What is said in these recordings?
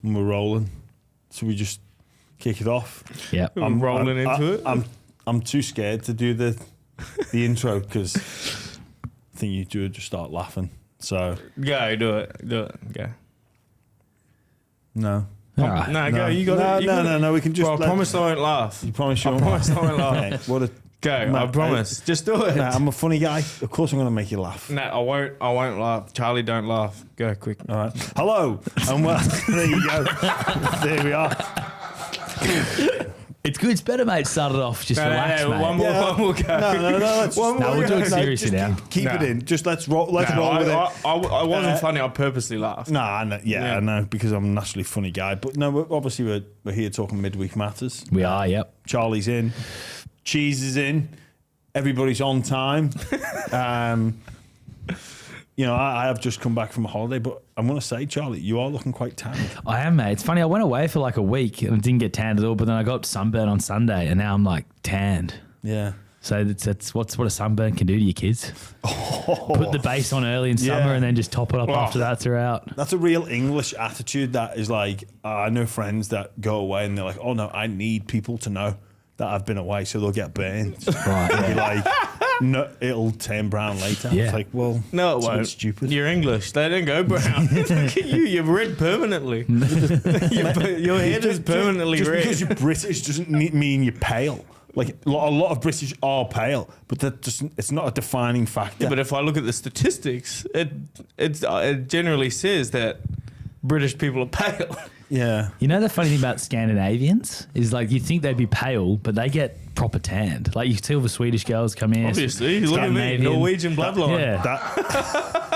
and we're rolling. So we just kick it off. Yeah, I'm rolling into it. I'm too scared to do the intro because I think you two would just start laughing. So Go, do it, go. no. all right. No, go. You got it. No. We can just. Well, I promise I won't laugh. You promise you I won't promise I won't laugh. Okay, what a. Go. I Mate, promise. Just do it. Nah, I'm a funny guy. Of course, I'm going to make you laugh. No, I won't. I won't laugh. Charlie, don't laugh. Go quick. All right. Hello, and well, there you go. There we are. It's good. It's better, mate. Start it off. Just relax, mate. One more go. No. Let's One more we'll do it go. seriously now. Keep it No. in. Just let's roll. Let's No, roll with it. I wasn't funny. I purposely laughed. Nah, no, yeah, I know because I'm a naturally funny guy. But no, we're here talking midweek matters. We are. Yep. Charlie's in, Cheese is in, everybody's on time. I have just come back from a holiday, but I'm going to say, Charlie, you are looking quite tanned. I am, mate. It's funny. I went away for like a week and didn't get tanned at all, but then I got sunburn on Sunday, and now I'm like tanned. Yeah. So that's what a sunburn can do to your kids. Put the base on early in summer and then just top it up after that throughout. That's a real English attitude. That is like, I know friends that go away and they're like, oh no, I need people to know that I've been away, so they'll get burnt. Right. Be like, no, it'll turn brown later. Yeah. It's like, well, No, it it's a bit won't. stupid. You're English. They don't go brown. Look at you. You're red permanently. Your head is permanently just red. because you're British doesn't mean you're pale. Like a lot of British are pale, but that doesn't. It's not a defining factor. Yeah, but if I look at the statistics, it generally says that British people are pale. Yeah. You know the funny thing about Scandinavians is like you'd think they'd be pale, but they get proper tanned. Like you see all the Swedish girls come in. Obviously, look at me, Scandinavian. Norwegian bloodline. Yeah.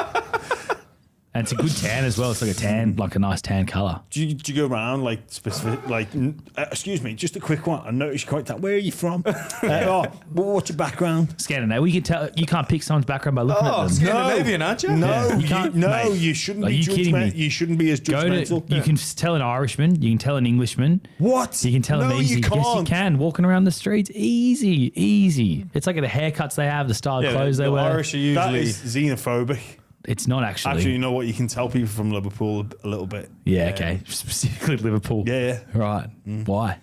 And it's a good tan as well. It's like a tan, like a nice tan colour. Do you go around like specific, like, excuse me, just a quick one. I noticed you're quite that. Where are you from? What's your background? Scandinavian. We can tell you can't pick someone's background by looking at them. Scandinavian, aren't you? No, Yeah. You can't, mate. you shouldn't Are be you kidding me? You shouldn't be as judgmental. You can tell an Irishman. You can tell an Englishman. What? You can tell them No, easy. you can't. Yes, you can. Walking around the streets, easy. It's like the haircuts they have, the style of clothes they the wear. Irish are That usually. is xenophobic. It's not actually. Actually, you know what? You can tell people from Liverpool a little bit. Yeah, okay. Specifically Liverpool. Yeah. Right. Why?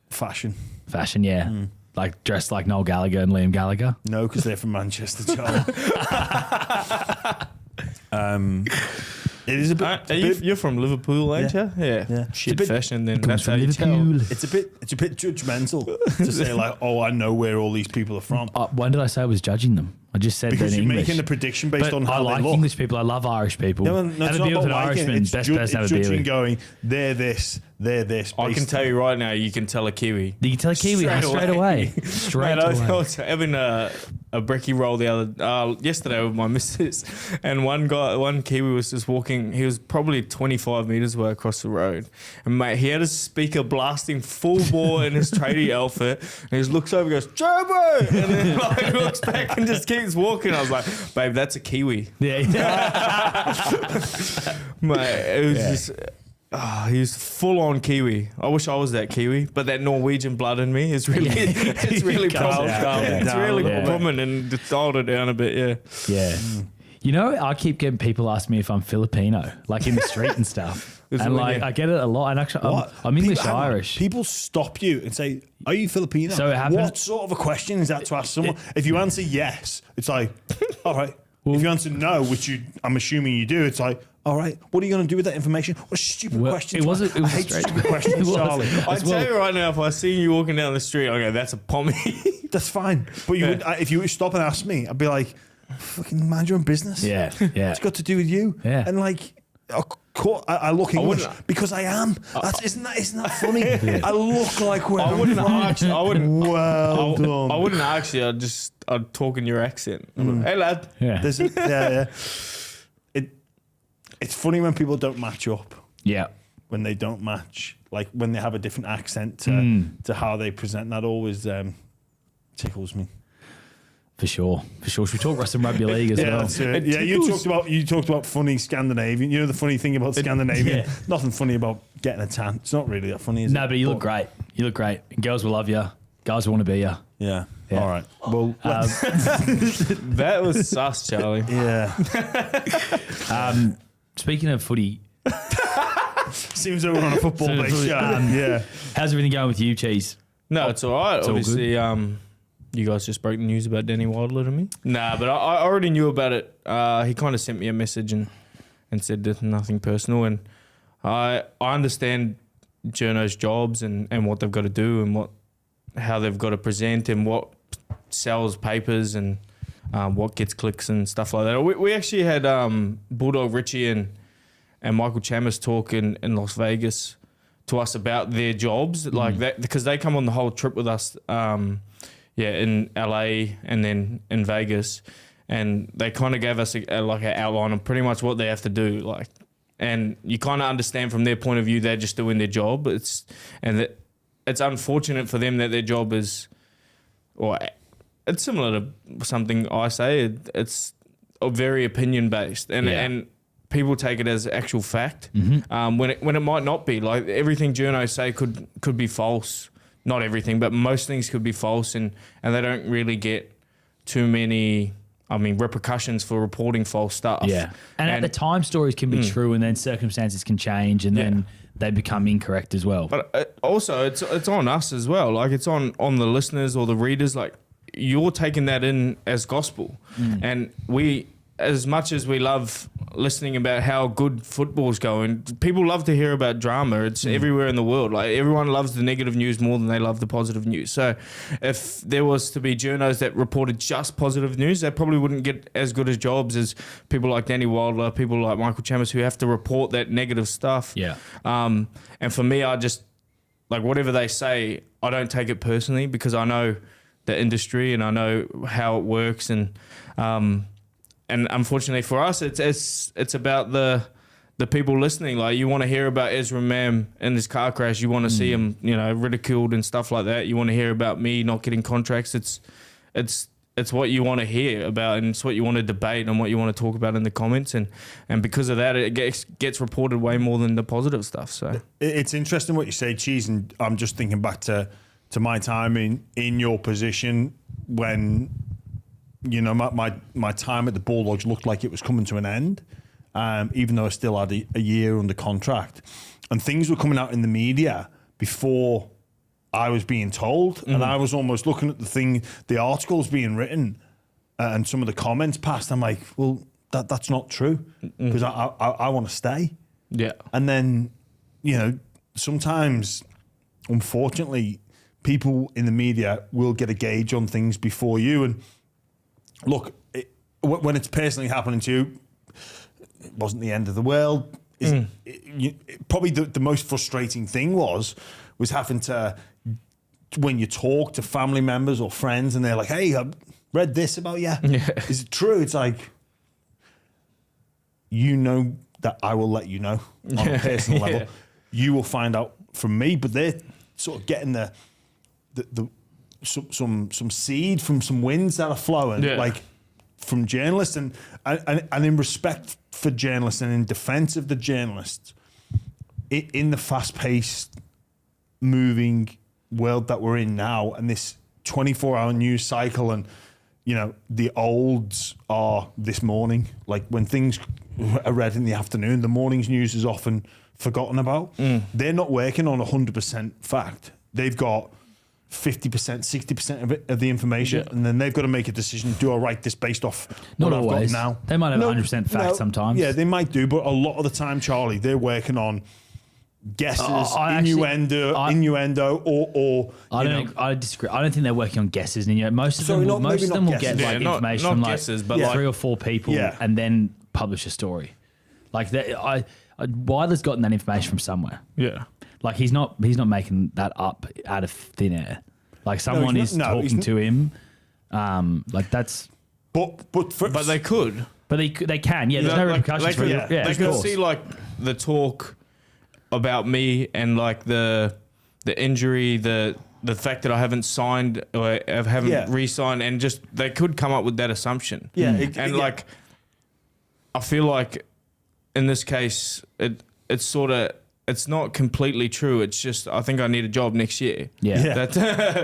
Fashion. Fashion, yeah. Like dressed like Noel Gallagher and Liam Gallagher. No, because they're from Manchester, Charlie. It is a bit. You're from Liverpool, ain't you? Yeah. Yeah. Shit, It's a bit- fashion. Then Comes that's how from you tell. Liverpool. It's a bit judgmental to say like, oh, I know where all these people are from. When did I say I was judging them? I just said Because they're you're English. making a prediction based But on I how like they look. English people. I love Irish people. No, it's have a not beer with an about liking Irishman. it. It's Best person to have a beer judging with. going, they're this. I can tell you right now, you can tell a Kiwi. You can tell a Kiwi straight away. Straight Mate, I away. was having a brekkie roll yesterday with my missus, and one Kiwi was just walking. He was probably 25 meters away across the road, and mate, he had his speaker blasting full bore in his tradie outfit, and he just looks over, and goes Dribble, and then like looks back and just keeps walking. I was like, babe, that's a Kiwi. Yeah. Mate, it was just. He was full on Kiwi. I wish I was that Kiwi, but that Norwegian blood in me is really, it's really prominent and just dialed it down a bit. Yeah. Yeah. You know, I keep getting people ask me if I'm Filipino, like in the street and stuff. And like, I get it a lot. And actually, I'm English Irish. People stop you and say, "Are you Filipino?" So it happens- What sort of a question is that to ask someone? If you answer yes, it's like, all right. If you answer no, which I'm assuming you do, it's like, all right. What are you going to do with that information? What a stupid question. I hate stupid questions, Charlie. I tell you right now, if I see you walking down the street, I go, "That's a pommy." That's fine. But you would, if you would stop and ask me, I'd be like, fucking mind your own business. Yeah. It's got to do with you. Yeah. And like, I look English because I am. Isn't that funny? I look like where I wouldn't ask. I wouldn't. Well done. I wouldn't ask you. I'd talk in your accent. Hey lad. Yeah. It's funny when people don't match up. Yeah. When they don't match, like when they have a different accent to how they present, that always tickles me. For sure. Should we talk some rugby league as well? That's it. Yeah, you talked about funny Scandinavian. You know the funny thing about Scandinavian? Yeah. Nothing funny about getting a tan. It's not really that funny, is it? No, but you look great. You look great. And girls will love you. Guys will want to be you. Yeah. Yeah. All right. Well, That was sus, Charlie. yeah. Speaking of footy, Seems like we're on a football-based show. Yeah. How's everything going with you, Cheese? No, it's all right. It's all Obviously, you guys just broke the news about Danny Wilder to me. Nah, but I already knew about it. He kind of sent me a message and said there's nothing personal. And I understand journos' jobs and what they've got to do and how they've got to present and what sells papers and what gets clicks and stuff like that. We actually had Bulldog Richie and Michael Chammas talk in Las Vegas to us about their jobs, like that, because they come on the whole trip with us, in LA and then in Vegas, and they kind of gave us an outline of pretty much what they have to do, like, and you kind of understand from their point of view they're just doing their job. It's unfortunate for them that their job is, or it's similar to something I say. It's very opinion based, and people take it as actual fact, when it might not be. Like, everything journos say could be false. Not everything, but most things could be false, and they don't really get too many, repercussions for reporting false stuff. Yeah. And at the time, stories can be true, and then circumstances can change, and then they become incorrect as well. But also, it's on us as well. Like, it's on the listeners or the readers. Like, you're taking that in as gospel. And we, as much as we love listening about how good football's going, people love to hear about drama. It's everywhere in the world. Like, everyone loves the negative news more than they love the positive news. So if there was to be journos that reported just positive news, they probably wouldn't get as good as jobs as people like Danny Wilder, people like Michael Chammas, who have to report that negative stuff. Yeah. And for me, I just, like, whatever they say, I don't take it personally, because I know the industry and I know how it works, and unfortunately for us, it's about the people listening. Like, you want to hear about Ezra Mam in his car crash. You want to see him, ridiculed and stuff like that. You want to hear about me not getting contracts. It's what you want to hear about, and it's what you want to debate and what you want to talk about in the comments. And because of that, it gets reported way more than the positive stuff. So it's interesting what you say, Cheese, and I'm just thinking back to my time in your position when, my time at the Bulldogs looked like it was coming to an end, even though I still had a year under contract. And things were coming out in the media before I was being told. And I was almost looking at the articles being written and some of the comments passed. I'm like, well, that's not true, because I want to stay. Yeah. And then, sometimes, unfortunately, people in the media will get a gauge on things before you. And look, when it's personally happening to you, it wasn't the end of the world. Probably the most frustrating thing was having to, when you talk to family members or friends and they're like, hey, I read this about you. Is it true? It's like, that I will let you know on a personal level. You will find out from me, but they're sort of getting some seed from some winds that are flowing, like from journalists, and in respect for journalists and in defense of the journalists, in the fast-paced, moving world that we're in now, and this 24-hour news cycle, and the olds are this morning. Like, when things are read in the afternoon, the morning's news is often forgotten about. They're not working on 100% fact. They've got 50%, 60% of the information, and then they've got to make a decision. Do I write this based off Not what always. I've got now? They might have 100% fact sometimes. Yeah, they might do, but a lot of the time, Charlie, they're working on guesses, innuendo, or I disagree. I don't think they're working on guesses. And most of them will get information from guesses, but 3 or 4 people, and then publish a story. Like that, Wilder's gotten that information from somewhere. Yeah. Like, he's not making that up out of thin air. Like, someone is talking to him. Like, that's. But they could. But they can. Yeah, there's no repercussions for it. They could see, like, the talk about me and, like, the injury, the fact that I haven't signed or I haven't re-signed, and just they could come up with that assumption. Yeah, like, I feel like in this case, it's sort of it's not completely true. It's just I think I need a job next year. Yeah. That's and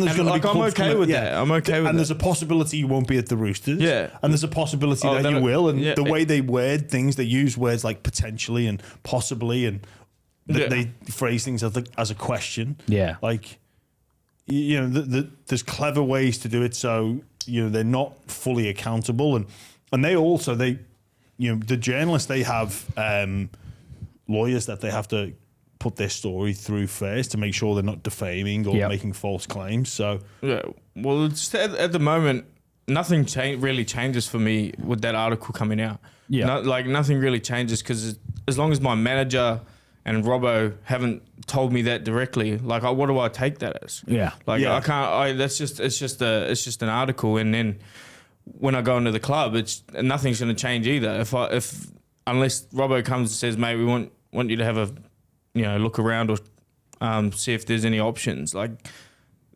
there's going to be I'm okay with that. I'm okay with that. And there's a possibility you won't be at the Roosters. Yeah. And there's a possibility that you will. And the way they word things, they use words like potentially and possibly, and they phrase things as a question. Yeah. Like, you know, there's clever ways to do it so, you know, they're not fully accountable. And they also, you know, the journalists, they have lawyers that they have to put their story through first to make sure they're not defaming or making false claims. So yeah, well, it's at the moment, nothing really changes for me with that article coming out. Yeah, nothing really changes because as long as my manager and Robbo haven't told me that directly, like, what do I take that as? Yeah, like I can't. It's just an article, and then when I go into the club, nothing's going to change either. Unless Robbo comes and says, mate, we want you to have a, you know, look around or see if there's any options, like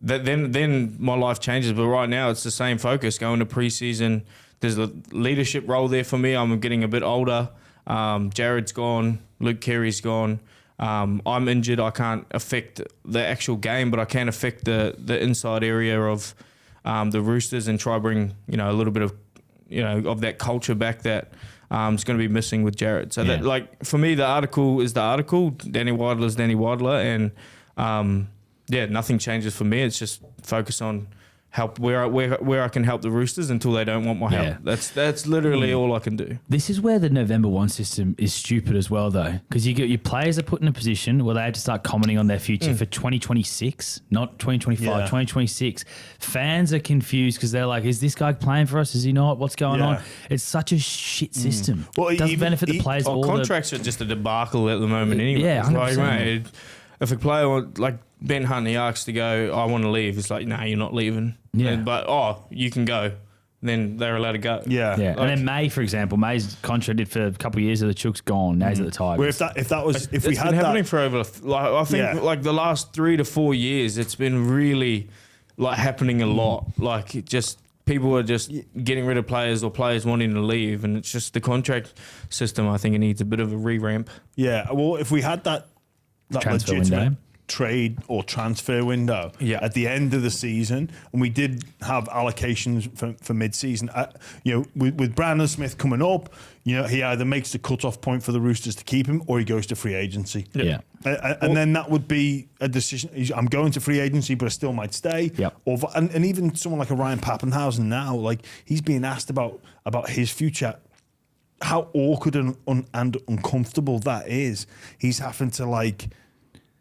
that, then my life changes. But right now it's the same focus going to preseason. There's a leadership role there for me. I'm getting a bit older. Jared's gone. Luke Carey's gone. I'm injured. I can't affect the actual game, but I can affect the inside area of the Roosters and try bring, you know, a little bit of, you know, of that culture back that is going to be missing with Jared. So that, like, for me, the article is the article. Danny Weidler is Danny Weidler, and nothing changes for me. It's just focus on help where I can help the Roosters until they don't want my help. That's literally all I can do. This is where the November 1 system is stupid as well, though, because you get your players are put in a position where they have to start commenting on their future for 2026, not 2025, 2026. Fans are confused because they're like, is this guy playing for us? Is he not? What's going on? It's such a shit system. Well, it doesn't benefit the players. Contracts are just a debacle at the moment anyway. Yeah, 100%. Like, mate, if a player like Ben Hunt, he asks to go, I want to leave. It's like, no, you're not leaving. Yeah. But, you can go. Then they're allowed to go. Yeah. Like, and then May, for example, May's contracted for a couple of years of the Chooks gone. Now he's at the Tigers. Well, if we had been happening for over, like, I think like the last 3 to 4 years, it's been really like happening a lot. Like, it just people are just getting rid of players or players wanting to leave, and it's just the contract system. I think it needs a bit of a re-ramp. Yeah. Well, if we had that transfer legitimate window, trade or transfer window at the end of the season, and we did have allocations for mid-season, you know, with Brandon Smith coming up, you know, he either makes the cut-off point for the Roosters to keep him or he goes to free agency. And then that would be a decision. I'm going to free agency, but I still might stay. And even someone like a Ryan Pappenhausen now, like, he's being asked about his future. How awkward and uncomfortable that is. He's having to, like,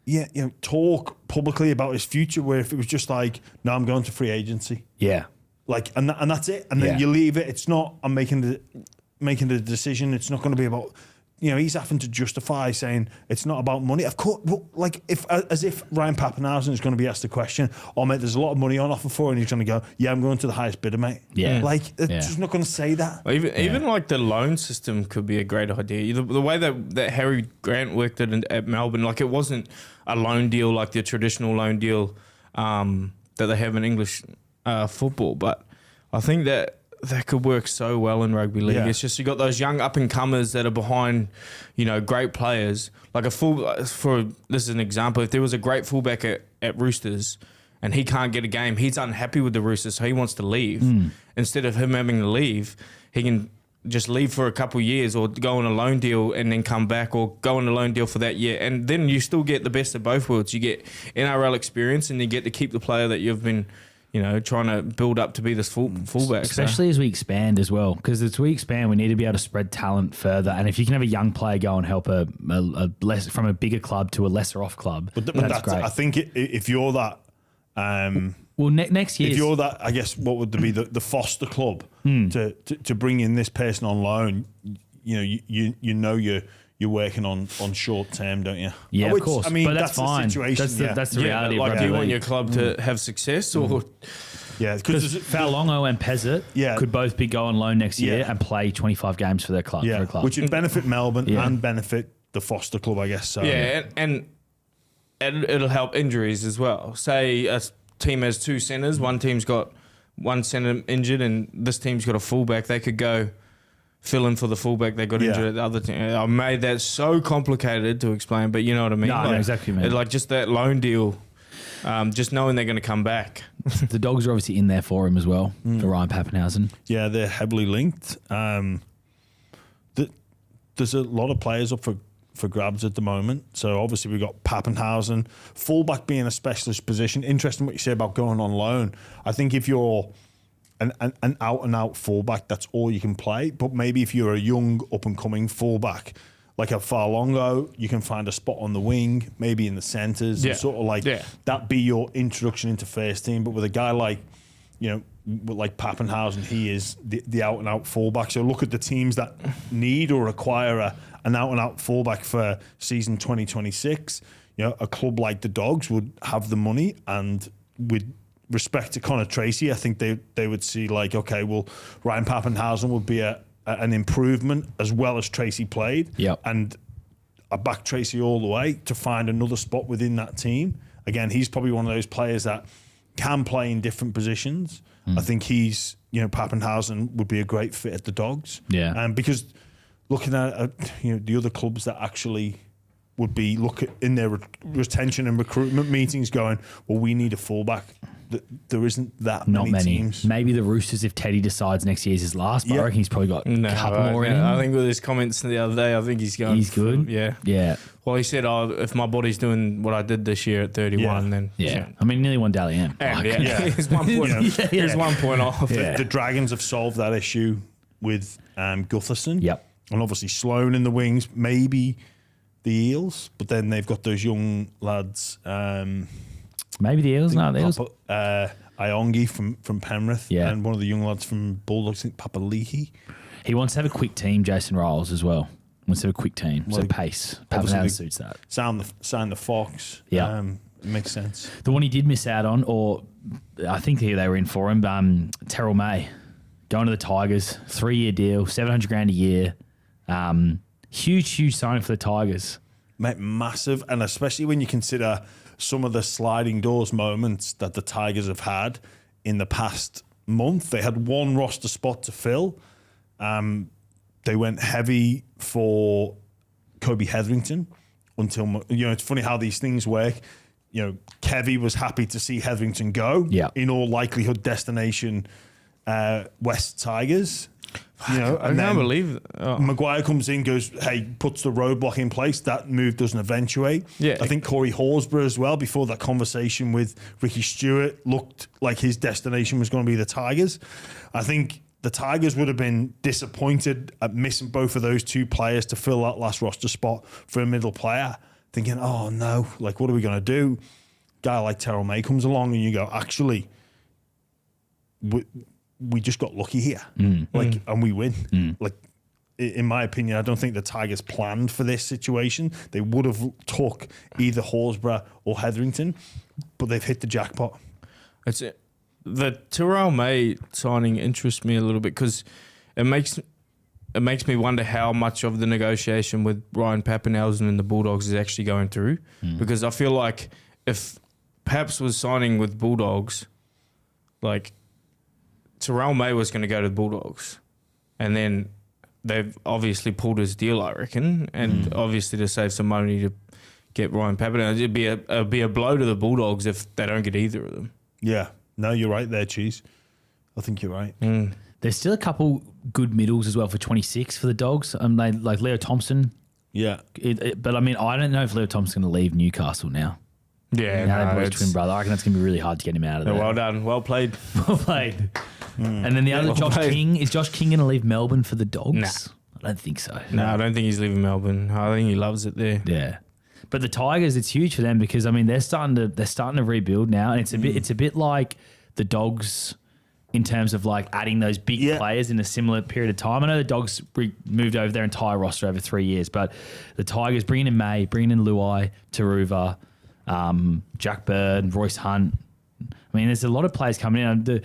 you know, talk publicly about his future, where if it was just like, no, I'm going to free agency. Yeah. Like, and that's it. And then you leave it. It's not, I'm making the decision. It's not going to be about, you know, he's having to justify saying it's not about money. Of course, like, as if Ryan Pappenhausen is going to be asked the question, oh, mate, there's a lot of money on offer for, and he's going to go, yeah, I'm going to the highest bidder, mate. Yeah. Like, it's just not going to say that. Even like the loan system could be a great idea. The way that Harry Grant worked at Melbourne, like, it wasn't a loan deal like the traditional loan deal that they have in English football, but I think that could work so well in rugby league. It's just you got those young up and comers that are behind, you know, great players. Like this is an example. If there was a great fullback at Roosters and he can't get a game, he's unhappy with the Roosters, so he wants to leave. Instead of him having to leave, he can just leave for a couple of years or go on a loan deal and then come back, or go on a loan deal for that year. And then you still get the best of both worlds. You get NRL experience and you get to keep the player that you've been, you know, trying to build up to be this fullback. Especially as we expand as well, because as we expand, we need to be able to spread talent further. And if you can have a young player go and help a less from a bigger club to a lesser off club, that's great. I think if you're that, next year, if you're that, I guess what would be the foster club to bring in this person on loan, you know you're working on short term, don't you? Yeah, of course. I mean, but that's fine. The situation. That's the reality. Like, of do you want your club to have success, or because Faulongo and Pezzett could both be go on loan next year and play 25 games for their club. Yeah, for a club. which would benefit Melbourne and benefit the foster club, I guess. So and it'll help injuries as well. Say a team has two centres, one team's got one centre injured, and this team's got a fullback. They could go fill in for the fullback that got injured at the other team. I made that so complicated to explain, but you know what I mean? No, I know exactly what you mean. Like just that loan deal, just knowing they're going to come back. The Dogs are obviously in there for him as well, for Ryan Pappenhausen. Yeah, they're heavily linked. There's a lot of players up for grabs at the moment. So obviously we've got Pappenhausen, fullback being a specialist position. Interesting what you say about going on loan. I think if you're an out-and-out fullback, that's all you can play. But maybe if you're a young, up-and-coming fullback, like a Farlongo, you can find a spot on the wing, maybe in the centres, and sort of like that be your introduction into first team. But with a guy like, like Pappenhausen, he is the out-and-out fullback. So look at the teams that need or require an out-and-out fullback for season 2026. A club like the Dogs would have the money, and with respect to Connor Tracy, I think they would see like, okay, well, Ryan Pappenhausen would be an improvement as well as Tracy played. Yep. And I back Tracy all the way to find another spot within that team. Again, he's probably one of those players that can play in different positions. I think Pappenhausen would be a great fit at the Dogs. Yeah. And because looking at the other clubs that actually would be in their retention and recruitment meetings going, well, we need a fullback. There isn't that Not many teams. Maybe the Roosters, if Teddy decides next year's his last, but I reckon he's probably got a couple more in him. I think with his comments the other day, I think he's going. He's good. Yeah. Well, he said, if my body's doing what I did this year at 31, then... Yeah. I mean, nearly won Dally M. He's 1 point, he's 1 point off. The Dragons have solved that issue with Gutherson. Yep. And obviously Sloan in the wings, maybe the Eels, but then they've got those young lads... Maybe the Eels, no, the Eels. Iongi from Penrith, Yeah. and one of the young lads from Bulldogs, I think Papali'i. He wants to have a quick team, Jason Riles, as well. Wants to have a quick team. So Well, pace. obviously Pappenhausen suits that. Sign the Fox. Yeah. It makes sense. The one he did miss out on, or I think they were in for him, Terrell May, going to the Tigers, 3-year deal, $700,000 a year. Huge signing for the Tigers. Mate, massive, and especially when you consider some of the sliding doors moments that the Tigers have had in the past month. They had one roster spot to fill. They went heavy for Kobe Hetherington until, it's funny how these things work. Kevy was happy to see Hetherington go. Yeah. In all likelihood, destination West Tigers. I can't believe it. Maguire comes in, goes, hey, puts the roadblock in place. That move doesn't eventuate. Yeah. I think Corey Horsburgh as well, before that conversation with Ricky Stewart, looked like his destination was going to be the Tigers. I think the Tigers would have been disappointed at missing both of those two players to fill that last roster spot for a middle player, thinking, oh no, like what are we going to do? Guy like Terrell May comes along and you go, actually, we just got lucky here, and we win. Like, in my opinion, I don't think the Tigers planned for this situation. They would have took either Horsburgh or Hetherington, but they've hit the jackpot. That's it. The Terrell May signing interests me a little bit because it makes me wonder how much of the negotiation with Ryan Pappenhausen and the Bulldogs is actually going through. Because I feel like if Paps was signing with Bulldogs, like, Terrell May was going to go to the Bulldogs, and then they've obviously pulled his deal, I reckon, and obviously to save some money to get Ryan Pappenhausen. It'd be a blow to the Bulldogs if they don't get either of them. Yeah, no, you're right there, Cheese. I think you're right. There's still a couple good middles as well for 26 for the Dogs. Like Leo Thompson. Yeah, but I mean, I don't know if Leo Thompson's going to leave Newcastle now. Yeah, Now they've twin brother. I reckon that's going to be really hard to get him out of there. Well done, well played. Well played. And then the other, Josh King. Is Josh King going to leave Melbourne for the Dogs? Nah. I don't think so. No, I don't think he's leaving Melbourne. I think he loves it there. Yeah. But the Tigers, it's huge for them because I mean they're starting to rebuild now, and it's a bit like the Dogs in terms of like adding those big players in a similar period of time. I know the Dogs moved over their entire roster over 3 years, but the Tigers bringing in May, bringing in Luai, Taruva, Jack Bird, Royce Hunt. I mean, there's a lot of players coming in.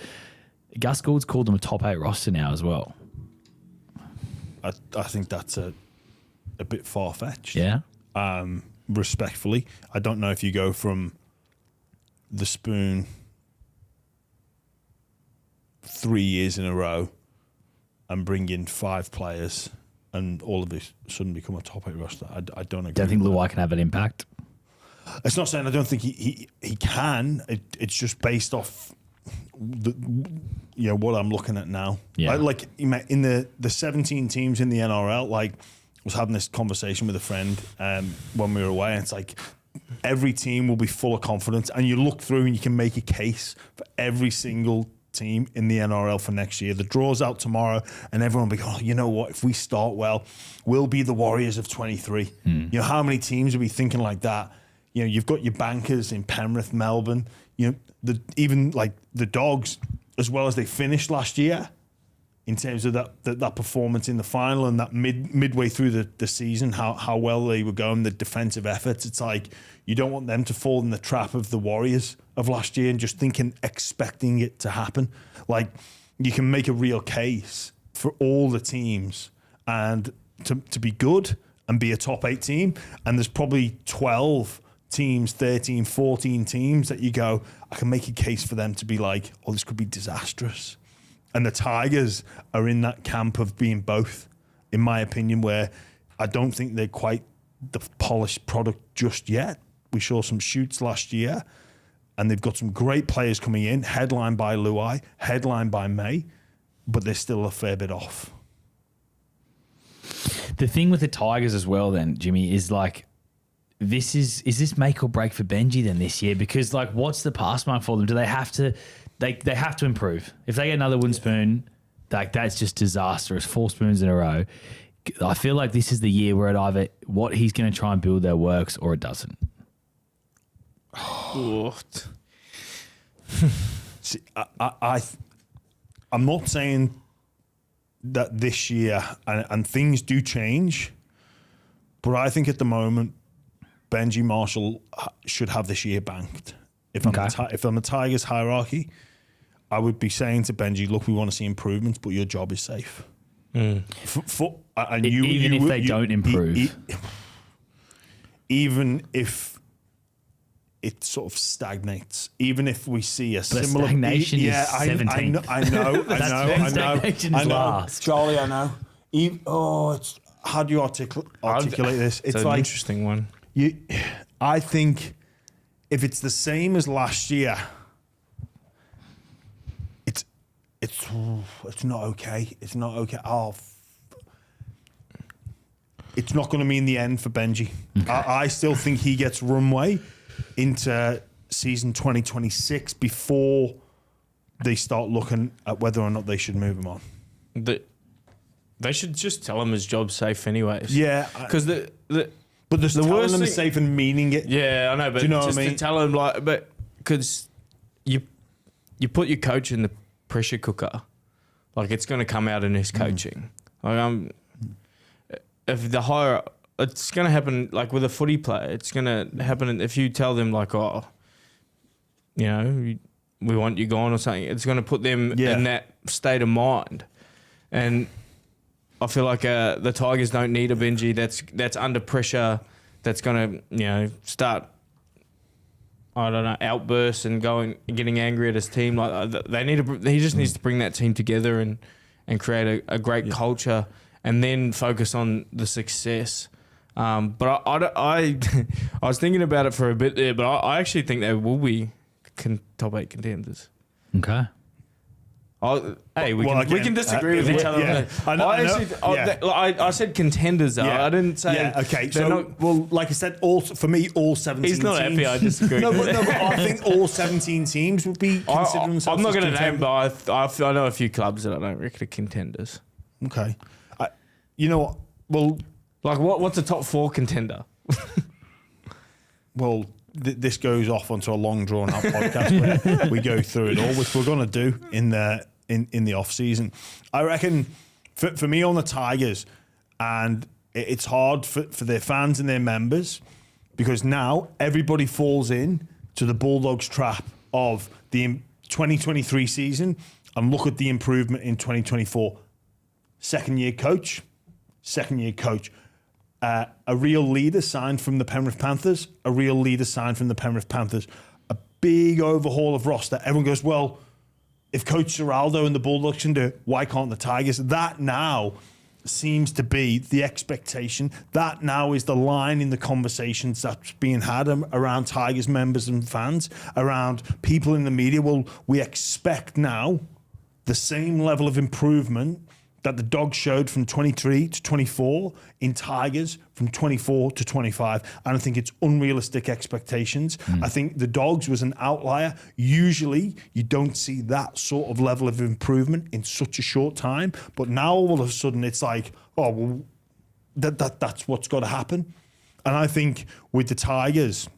Gus Gould's called them a top 8 roster now as well. I think that's a bit far-fetched. Yeah. Respectfully, I don't know if you go from the Spoon 3 years in a row and bring in 5 players and all of this sudden become a top 8 roster. I don't agree. Don't think Luai can have an impact? It's not saying I don't think he can. It's just based off what I'm looking at now. Yeah. Like in the 17 teams in the NRL, like I was having this conversation with a friend when we were away, and it's like every team will be full of confidence, and you look through and you can make a case for every single team in the NRL for next year. The draw's out tomorrow, and everyone will be, oh, you know what? If we start well, we'll be the Warriors of 23. You know, how many teams will be thinking like that? You know, you've got your bankers in Penrith, Melbourne. You know, even like the Dogs, as well as they finished last year, in terms of that performance in the final and that midway through the season, how well they were going, the defensive efforts. It's like you don't want them to fall in the trap of the Warriors of last year and just expecting it to happen. Like, you can make a real case for all the teams and to be good and be a top 8 team. And there's probably 12 teams, 13, 14 teams that you go, I can make a case for them to be like, oh, this could be disastrous. And the Tigers are in that camp of being both, in my opinion, where I don't think they're quite the polished product just yet. We saw some shoots last year, and they've got some great players coming in, headlined by Luai, headlined by May, but they're still a fair bit off. The thing with the Tigers as well then, Jimmy, is like, is this make or break for Benji then this year? Because like, what's the pass mark for them? Do they have to... They have to improve. If they get another wooden spoon, like that's just disastrous. 4 spoons in a row. I feel like this is the year where it either what he's going to try and build there works or it doesn't. See, I'm not saying that this year, and things do change, but I think at the moment, Benji Marshall should have this year banked. If I'm a Tigers hierarchy, I would be saying to Benji, look, we want to see improvements, but your job is safe. Even if they don't improve. Even if it sort of stagnates, even if we see a similar... stagnation is 17th. I know. Charlie, I know. How do you articulate this? It's an interesting one. I think... If it's the same as last year, it's not okay. It's not okay. It's not going to mean the end for Benji. Okay. I still think he gets runway into season 2026 before they start looking at whether or not they should move him on. They should just tell him his job's safe anyways. Yeah. Because But there's telling them safe and meaning it. Yeah, I know, but do you know just what I mean? to tell him but because you put your coach in the pressure cooker, like it's going to come out in his coaching. Like if the higher, it's going to happen. Like with a footy player, it's going to happen if you tell them like, oh, you know, we want you gone or something. It's going to put them in that state of mind, and I feel like the Tigers don't need a Benji that's under pressure, that's going to start, I don't know, outbursts and getting angry at his team. Like he just needs to bring that team together and create a great culture, and then focus on the success. But I was thinking about it for a bit there, but I actually think they will be top 8 contenders. Okay. We can disagree with each other. Yeah. I said contenders though. I didn't say. Yeah, okay. So, like I said, all 17 He's not teams. happy, I disagree. no, but I think all 17 teams would be considered themselves. I'm not going to name, but I know a few clubs that I don't reckon are contenders. Okay. You know what? Well, like what's a top 4 contender? Well, this goes off onto a long drawn out podcast where we go through it all, which we're going to do in the off season. I reckon for me on the Tigers, and it's hard for their fans and their members, because now everybody falls in to the Bulldogs trap of the 2023 season and look at the improvement in 2024. Second year coach. A real leader signed from the Penrith Panthers. A big overhaul of roster. Everyone goes, well, if Coach Geraldo and the Bulldogs can do it, why can't the Tigers? That now seems to be the expectation. That now is the line in the conversations that's being had around Tigers members and fans, around people in the media. Well, we expect now the same level of improvement that the Dogs showed from 23 to 24 in Tigers from 24 to 25. And I think it's unrealistic expectations. I think the Dogs was an outlier. Usually you don't see that sort of level of improvement in such a short time. But now all of a sudden it's like, oh, well, that's what's got to happen. And I think with the Tigers,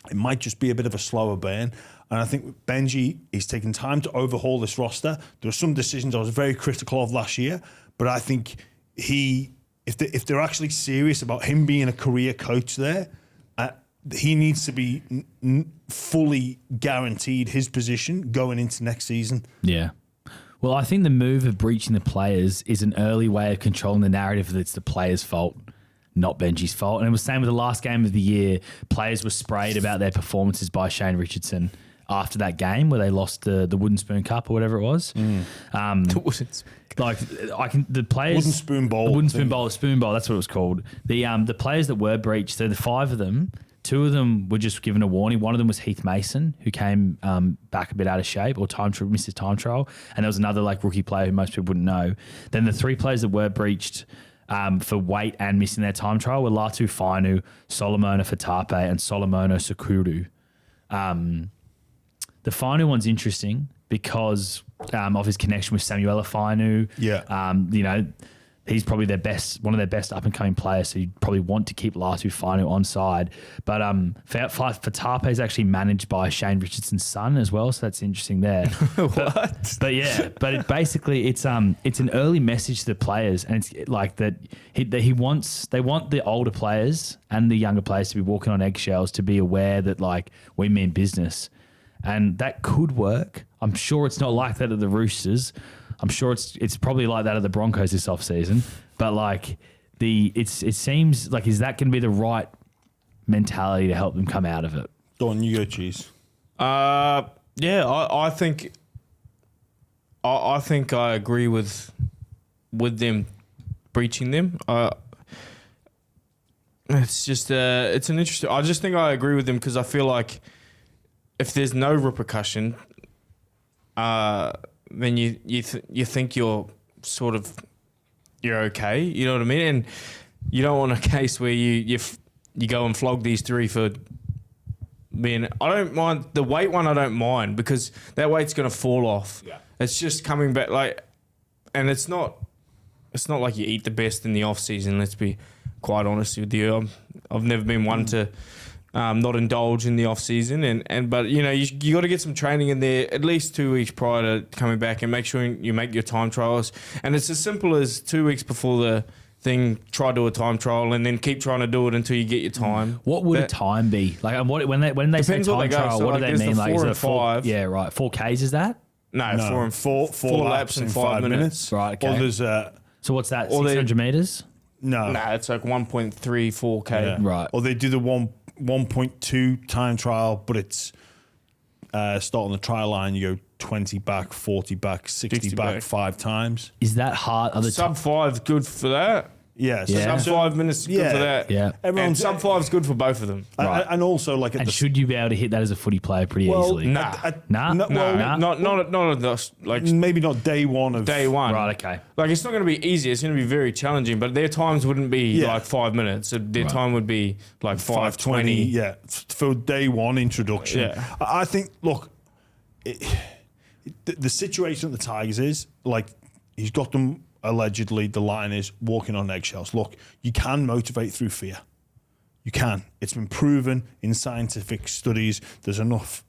it might just be a bit of a slower burn. And I think Benji is taking time to overhaul this roster. There are some decisions I was very critical of last year, but I think if they're actually serious about him being a career coach there, he needs to be fully guaranteed his position going into next season. Yeah. Well, I think the move of breaching the players is an early way of controlling the narrative that it's the players' fault, not Benji's fault. And it was the same with the last game of the year. Players were sprayed about their performances by Shane Richardson after that game where they lost the Wooden Spoon Cup or whatever it was. The players... Wooden Spoon Bowl. The Wooden Spoon Bowl, the Spoon Bowl, that's what it was called. The players that were breached, so the 5 of them, 2 of them were just given a warning. One of them was Heath Mason, who came back a bit out of shape or missed his time trial. And there was another rookie player who most people wouldn't know. Then the 3 players that were breached for weight and missing their time trial were Latu Fainu, Solomona Fatape, and Solomono Sakuru. The Fainu one's interesting because of his connection with Samuela Fainu. Yeah. He's probably one of their best up and coming players, so you'd probably want to keep Latu Fainu on side. But Fatape is actually managed by Shane Richardson's son as well, so that's interesting there. What? But basically it's an early message to the players, and it's like that they want the older players and the younger players to be walking on eggshells, to be aware that we mean business. And that could work. I'm sure it's not like that at the Roosters. I'm sure it's probably like that at the Broncos this offseason. But it seems like, is that going to be the right mentality to help them come out of it? Go on, you go, Cheese. Yeah, I think I agree with them breaching them. It's just it's an interesting. I just think I agree with them because I feel like if there's no repercussion, then you think you're you're okay. You know what I mean? And you don't want a case where you go and flog these 3 for being. I don't mind the weight one. I don't mind because that weight's going to fall off. Yeah. It's just coming back and it's not like you eat the best in the off season. Let's be quite honest with you. I've never been one to not indulge in the off season, but you got to get some training in there at least 2 weeks prior to coming back, and make sure you make your time trials. And it's as simple as 2 weeks before the thing, try to do a time trial, and then keep trying to do it until you get your time. What would a time be? When they say time trial, what do they mean? Is it 4? Yeah, right. 4Ks is that? No, 4 laps in 5 minutes. Right. Okay. Or there's so what's that? 600 meters? No, it's like 1.34k. Yeah. Right. Or they do the 1.2 time trial, but it's start on the trial line, you go 20 back, 40 back, 60 back 5 times. Is that hard? Sub 5 good for that? Yes. Yeah. Sub 5 minutes good for that. Yeah. And sub 5 is good for both of them. Right. And also and should you be able to hit that as a footy player pretty easily? Nah. Nah. Maybe not day one. Right. Okay. It's not going to be easy. It's going to be very challenging. But their times wouldn't be 5 minutes. Their time would be 5:20. Yeah, for day one introduction. Yeah. I think. Look, the situation at the Tigers is he's got them. Allegedly, the line is walking on eggshells. Look, you can motivate through fear. You can. It's been proven in scientific studies. There's enough,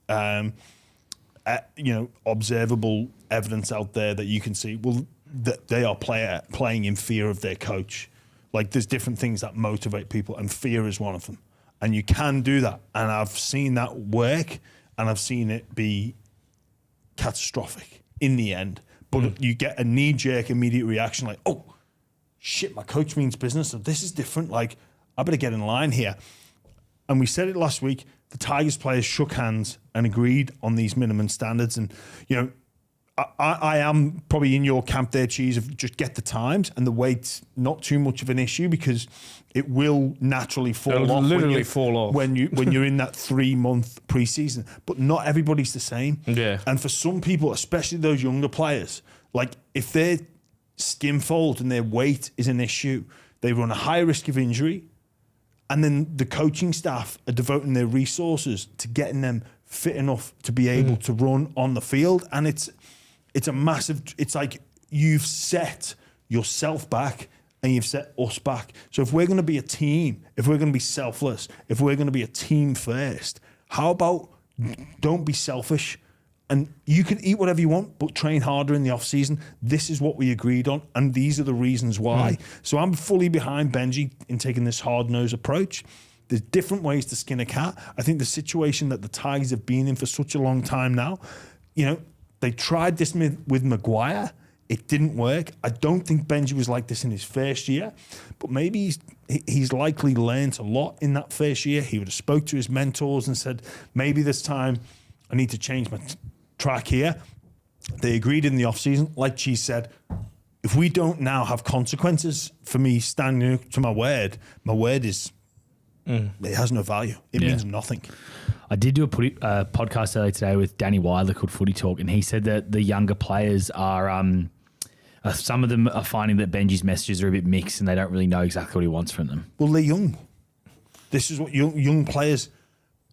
observable evidence out there that you can see. Well, that they are playing in fear of their coach. There's different things that motivate people, and fear is one of them. And you can do that. And I've seen that work, and I've seen it be catastrophic in the end. But you get a knee-jerk immediate reaction oh, shit, my coach means business. So this is different. I better get in line here. And we said it last week. The Tigers players shook hands and agreed on these minimum standards. And, I am probably in your camp there, Cheese, of just get the times, and the weight's not too much of an issue because it will naturally fall off. Literally fall off when you're in that 3-month preseason. But not everybody's the same. Yeah. And for some people, especially those younger players, like if their skin fold and their weight is an issue, they run a high risk of injury. And then the coaching staff are devoting their resources to getting them fit enough to be able to run on the field. And it's a massive, it's like you've set yourself back and you've set us back. So if we're going to be a team, if we're going to be selfless, if we're going to be a team first, how about don't be selfish? And you can eat whatever you want, but train harder in the off season. This is what we agreed on, and these are the reasons why. So I'm fully behind Benji in taking this hard-nosed approach. There's different ways to skin a cat. I think the situation that the Tigers have been in for such a long time now, they tried this with Maguire. It didn't work. I don't think Benji was like this in his first year, but maybe he's likely learned a lot in that first year. He would have spoke to his mentors and said, maybe this time I need to change my track here. They agreed in the off-season. Like Cheese said, if we don't now have consequences for me standing up to my word is, it has no value. It means nothing. I did do a podcast earlier today with Danny Wilder called Footy Talk, and he said that the younger players are, some of them are finding that Benji's messages are a bit mixed and they don't really know exactly what he wants from them. Well, they're young. This is what young players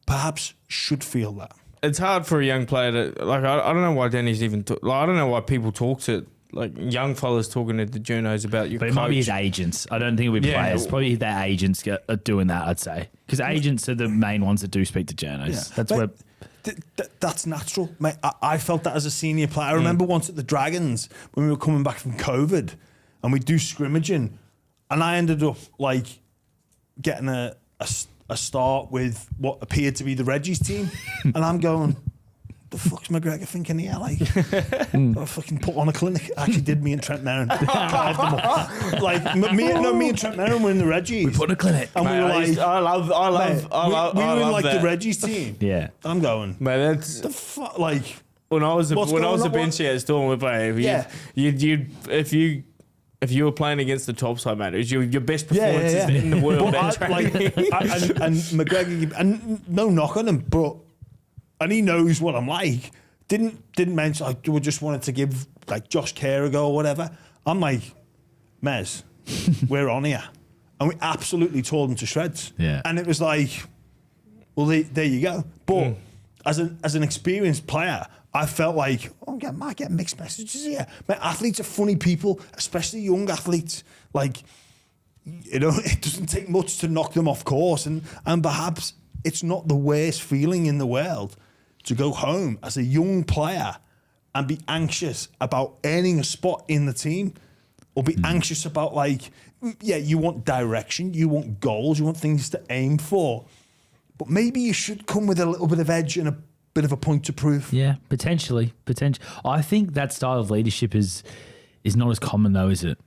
perhaps should feel that. It's hard for a young player to, like, I don't know why Danny's even, I don't know why people talk to, like, young fellas talking to the journos about your But it coach. might be his agents. I don't think it'll be players. Probably their agents are doing that, I'd say. Because agents are the main ones that do speak to journos. Yeah. That's where... That's natural, mate. I felt that as a senior player. I remember once at the Dragons when we were coming back from COVID and we'd do scrimmaging, and I ended up, like, getting a start with what appeared to be the Reggie's team. And I'm going, the fuck's McGregor thinking here? Like, I fucking put on a clinic. Actually did, me and Trent Merrin. Like, me and Trent Merrin were in the Reggie's. We put a clinic. And we were like, we were in like that. the Reggie's team. Yeah. I'm going, Man, that's... the fuck, like... When I was a Benji at Storm, we played. If you were playing against the top side, man, it was your best performances in the world. But and McGregor, and no knock on him, and he knows what I'm like. Didn't mention. I just wanted to give like Josh Kerr a go or whatever. I'm like, Mez, we're on here, and we absolutely tore them to shreds. Yeah. And it was like, well, there you go. But as an experienced player, I felt like, I might get mixed messages here. Man, athletes are funny people, especially young athletes. Like, it doesn't take much to knock them off course. And perhaps it's not the worst feeling in the world to go home as a young player and be anxious about earning a spot in the team, or be anxious about, like, you want direction, you want goals, you want things to aim for. But maybe you should come with a little bit of edge and a bit of a point to prove. Yeah, potentially. I think that style of leadership is not as common though, is it?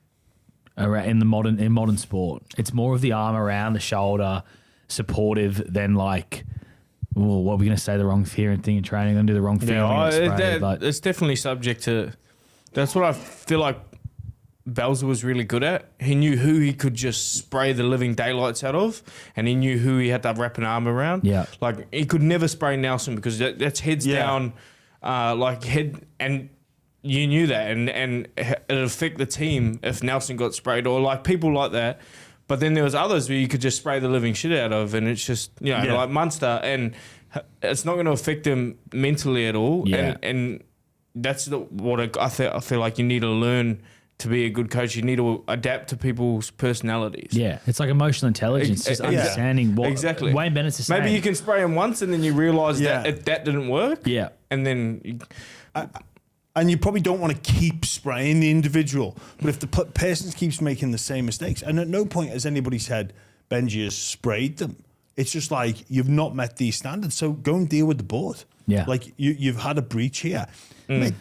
In modern sport, it's more of the arm around the shoulder, supportive than like, oh, what are we going to say the wrong thing in training? Going to do the wrong thing. It's definitely subject to. That's what I feel like Belzer was really good at. He knew who he could just spray the living daylights out of, and he knew who he had to wrap an arm around. Yeah. Like, he could never spray Nelson because that's heads down, head, and you knew that, and it'd affect the team if Nelson got sprayed, or like people like that. But then there was others where you could just spray the living shit out of, and it's just, like Munster, and it's not going to affect him mentally at all. Yeah. And that's what I feel like you need to learn. To be a good coach, you need to adapt to people's personalities. Yeah, it's like emotional intelligence, just understanding what... Exactly. Wayne Bennett's the same. Maybe you can spray him once and then you realise that didn't work. Yeah. And then... And you probably don't want to keep spraying the individual. But if the person keeps making the same mistakes, and at no point has anybody said Benji has sprayed them. It's just like, you've not met these standards, so go and deal with the board. Yeah. Like, you've had a breach here. Mate,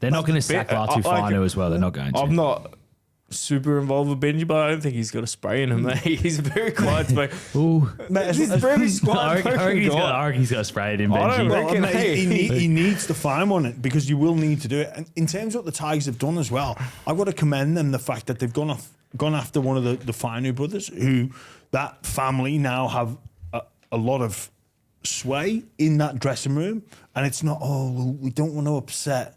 They're not going to sack Latu Finu as well. They're not going to. I'm not... super involved with Benji, but I don't think he's got a spray in him. Mate. He's very quiet. Ooh. He's very quiet. I reckon he's got a spray in Benji. I don't reckon. Well, he needs to find one because you will need to do it. And in terms of what the Tigers have done as well, I've got to commend them the fact that they've gone after one of the Fainu brothers, who that family now have a lot of sway in that dressing room, and it's not we don't want to upset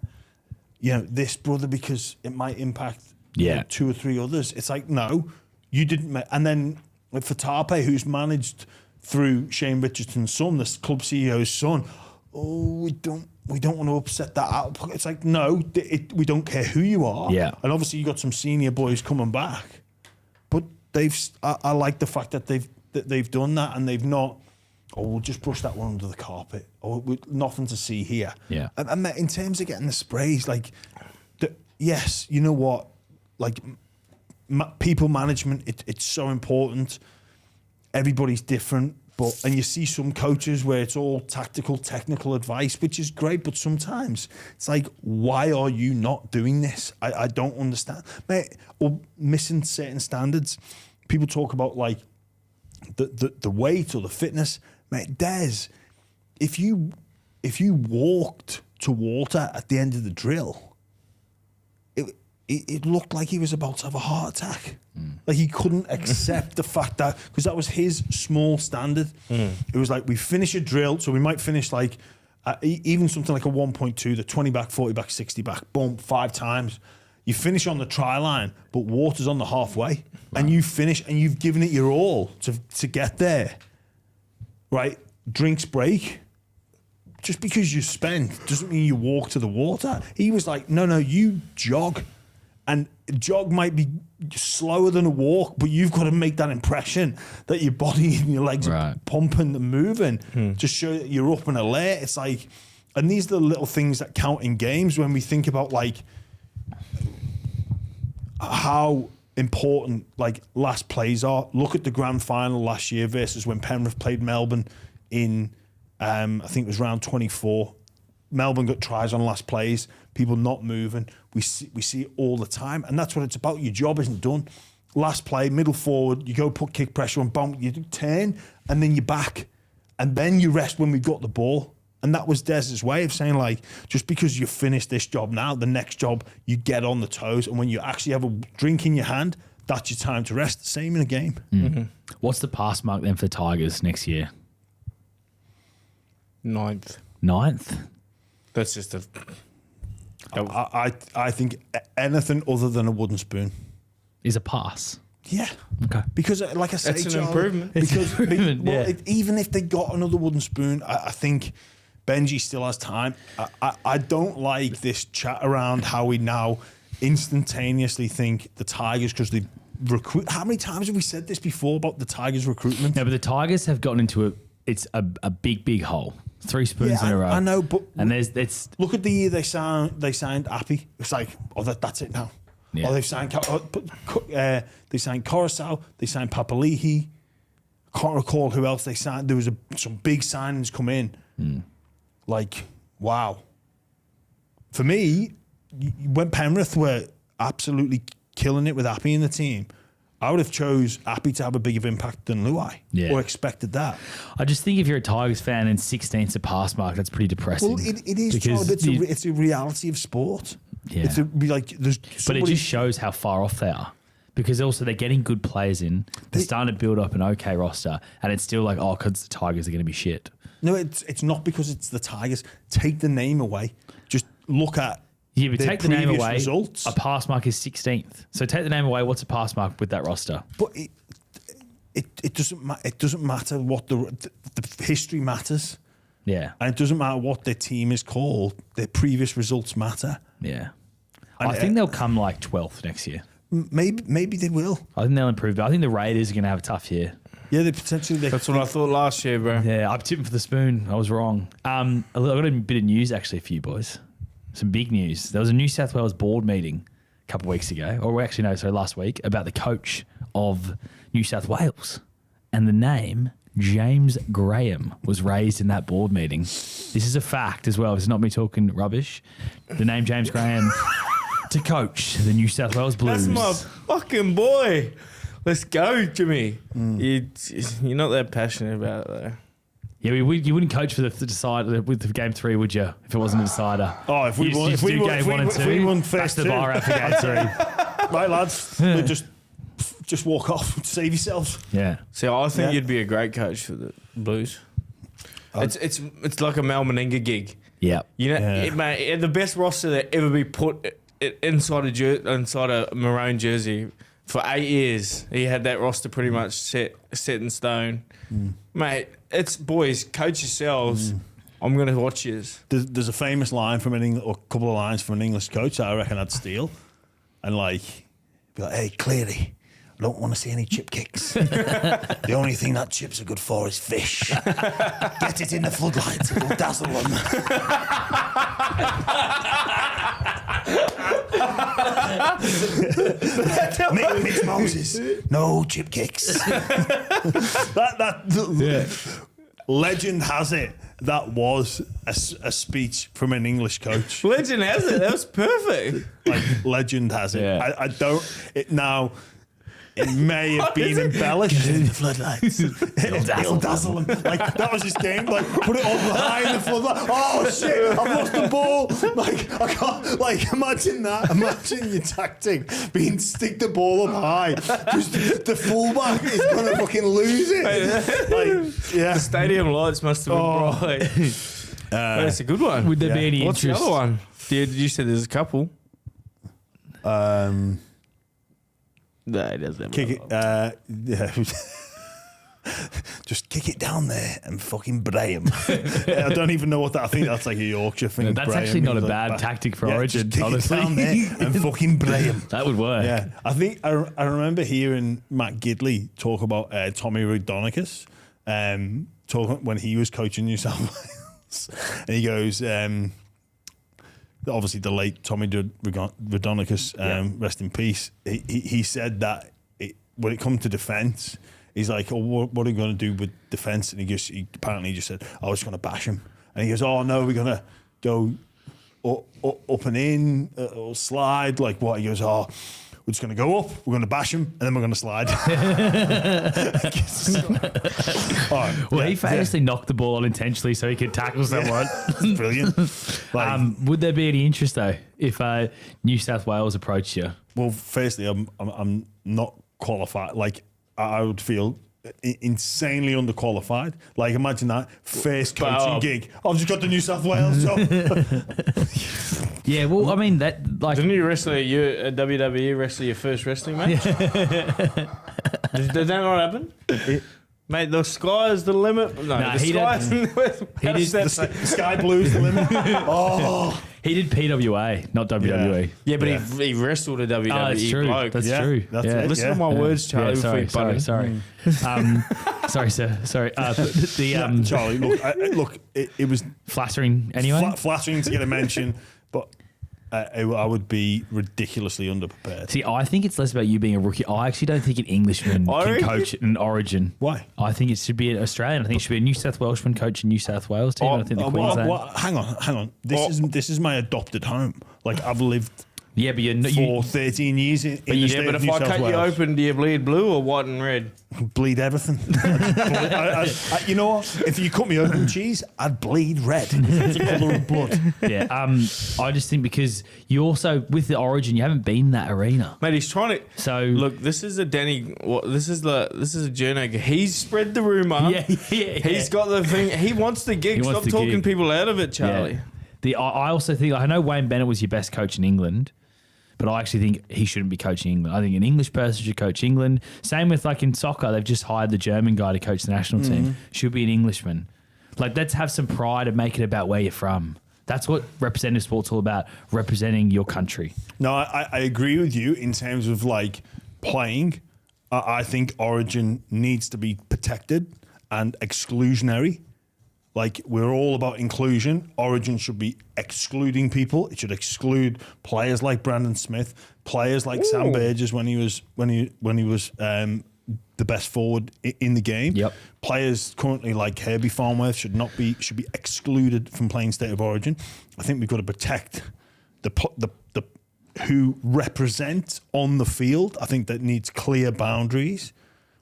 this brother because it might impact 2 or 3 others. It's like, no, you didn't. And then for Tarpe, who's managed through Shane Richardson's son, the club CEO's son, we don't want to upset that out. It's like, no, we don't care who you are. Yeah. And obviously you got some senior boys coming back, but I like the fact that they've done that, and they've not. We'll just brush that one under the carpet. Nothing to see here. Yeah. And in terms of getting the sprays, like, yes, you know what? Like, people management, it's so important. Everybody's different. And you see some coaches where it's all tactical, technical advice, which is great. But sometimes it's like, why are you not doing this? I don't understand. Mate, or missing certain standards. People talk about, like, the weight or the fitness. Mate, Des, if you walked to water at the end of the drill, it looked like he was about to have a heart attack. Like, he couldn't accept the fact that, because that was his small standard. It was like, we finish a drill, so we might finish like even something like a 1.2, the 20 back, 40 back, 60 back, boom, 5 times. You finish on the try line, but water's on the halfway, and you finish, and you've given it your all to get there. Right? Drinks break. Just because you spent doesn't mean you walk to the water. He was like, no, you jog. And jog might be slower than a walk, but you've got to make that impression that your body and your legs are pumping and moving to show that you're up and alert. It's like, and these are the little things that count in games when we think about, like, how important, like, last plays are. Look at the grand final last year versus when Penrith played Melbourne in, I think it was round 24. Melbourne got tries on last plays, people not moving. We see it all the time, and that's what it's about. Your job isn't done. Last play, middle forward, you go put kick pressure on, boom, you turn, and then you're back. And then you rest when we've got the ball. And that was Des's way of saying, like, just because you finish this job now, the next job, you get on the toes. And when you actually have a drink in your hand, that's your time to rest. Same in a game. Mm-hmm. What's the pass mark then for the Tigers next year? 9th. 9th? That's just a... I think anything other than a wooden spoon is a pass. Yeah. Okay. Because, like I say, it's an improvement. Because even if they got another wooden spoon, I think Benji still has time. I don't like this chat around how we now instantaneously think the Tigers, because they recruit. How many times have we said this before about the Tigers recruitment? No, but the Tigers have gotten into a big hole. 3 spoons in a row. I know, but it's look at the year they signed Appy. It's like, that's it now. Yeah. Or they've signed they signed Coruscant, they signed Papali'i. I can't recall who else they signed. There was some big signings come in. Like, wow. For me, when Penrith were absolutely killing it with Appy in the team, I would have chose Appy to have a bigger impact than Luai, or expected that. I just think if you're a Tigers fan and 16th's a pass mark, that's pretty depressing. Well, it is, because it's a reality of sport. Yeah. But it just shows how far off they are. Because also they're getting good players in. They're starting to build up an okay roster. And it's still like, because the Tigers are going to be shit. No, it's not because it's the Tigers. Take the name away. Just look at but take the name away. Results. A pass mark is 16th. So take the name away. What's a pass mark with that roster? But it doesn't matter what the history matters. Yeah. And it doesn't matter what their team is called. Their previous results matter. Yeah. And I think they'll come like 12th next year. Maybe they will. I think they'll improve. But I think the Raiders are going to have a tough year. Yeah, That's what I thought last year, bro. Yeah, I'm tipping for the spoon. I was wrong. I've got a bit of news actually for you boys. Some big news. There was a New South Wales board meeting a couple of weeks ago, last week, about the coach of New South Wales. And the name James Graham was raised in that board meeting. This is a fact as well. It's not me talking rubbish. The name James Graham to coach the New South Wales Blues. That's my fucking boy. Let's go, Jimmy. You're not that passionate about it, though. Yeah, you wouldn't coach for the decider with the game 3, would you? If it wasn't a decider. Oh, if we won first two, the bar out for game 3. Right, lads, we just walk off, save yourselves. Yeah. See, I think you'd be a great coach for the Blues. It's like a Mal Meninga gig. Yeah. You know, mate, the best roster that ever be put inside a maroon jersey for 8 years. He had that roster pretty much set in stone. Mate, it's boys, coach yourselves. I'm going to watch yours. There's a famous line from or a couple of lines from an English coach that I reckon I'd steal, and be like, hey, Cleary, I don't want to see any chip kicks. The only thing that chips are good for is fish. Get it in the floodlights, it'll dazzle them. Mitch Moses, no chip kicks. Legend has it that was a speech from an English coach. Legend has it. That was perfect. Legend has it. Yeah. I don't. Now, it may have been embellished. Get in the floodlights. It'll dazzle them. That was his game. Put it on behind the floodlight. Oh shit! I've lost the ball. I can't. Imagine that. Imagine your tactic being stick the ball up high. Just the fullback is gonna fucking lose it. The stadium lights must have been bright. That's a good one. Would there be any What's interest? the other one? You said there's a couple. No, it doesn't. Kick it. Just kick it down there and fucking bray him. I don't even know what that. I think that's like a Yorkshire thing. That's actually not a bad tactic for Origin. Just kick honestly, it down there and fucking bray him. That would work. Yeah, I think I remember hearing Matt Gidley talk about Tommy Raudonikis, talking when he was coaching New South Wales, and he goes, obviously the late Tommy Raudonikis, rest in peace. He said that when it comes to defence, he's like, oh, what are we going to do with defence? And he apparently just said, I was going to bash him. And he goes, oh no, we're going to go up and in, or slide. Like what? He goes, oh, we're just going to go up, we're going to bash him, and then we're going to slide. He famously knocked the ball unintentionally so he could tackle someone. Brilliant. Would there be any interest though if New South Wales approached you? Well, firstly, I'm not qualified. I would feel insanely underqualified. Imagine that first coaching gig. I've just got the New South Wales job. Yeah, well, I mean that. Didn't you wrestle a WWE wrestle your first wrestling match? Did that not happen? Mate, the sky is the limit. No, the sky is the sky blue's the limit. Oh. He did PWA, not WWE. Yeah, but he wrestled a WWE that's true. bloke. That's true. Listen to my words, Charlie. Sorry. Sorry, sir. Sorry. Charlie, look, it was flattering anyway. Flattering to get a mention, but I would be ridiculously underprepared. See, I think it's less about you being a rookie. I actually don't think an Englishman can coach an Origin. Why? I think it should be an Australian. I think it should be a New South Welshman coaching New South Wales team. I think the Queensland. Hang on. This is my adopted home. I've lived. Yeah, but for 13 years in the state but of if New I South cut Wales. you open, do you bleed blue or white and red? Bleed everything. You know what? If you cut me open, cheese, I'd bleed red. It's the colour of blood. Yeah. I just think because you also with the Origin, you haven't been in that arena. Mate, he's trying to. So look, this is a Danny. This is a journo. He's spread the rumor. Yeah. He's got the thing. He wants the gig. Stop talking people out of it, Charlie. Yeah. I also think I know Wayne Bennett was your best coach in England. But I actually think he shouldn't be coaching England. I think an English person should coach England. Same with in soccer, they've just hired the German guy to coach the national team. Should be an Englishman. Let's have some pride and make it about where you're from. That's what representative sport's all about, representing your country. No, I agree with you in terms of playing. I think Origin needs to be protected and exclusionary. We're all about inclusion. Origin should be excluding people. It should exclude players like Brandon Smith, players like Sam Burgess when he was the best forward in the game. Yep. Players currently like Herbie Farnworth should be excluded from playing State of Origin. I think we've got to protect the who represent on the field. I think that needs clear boundaries.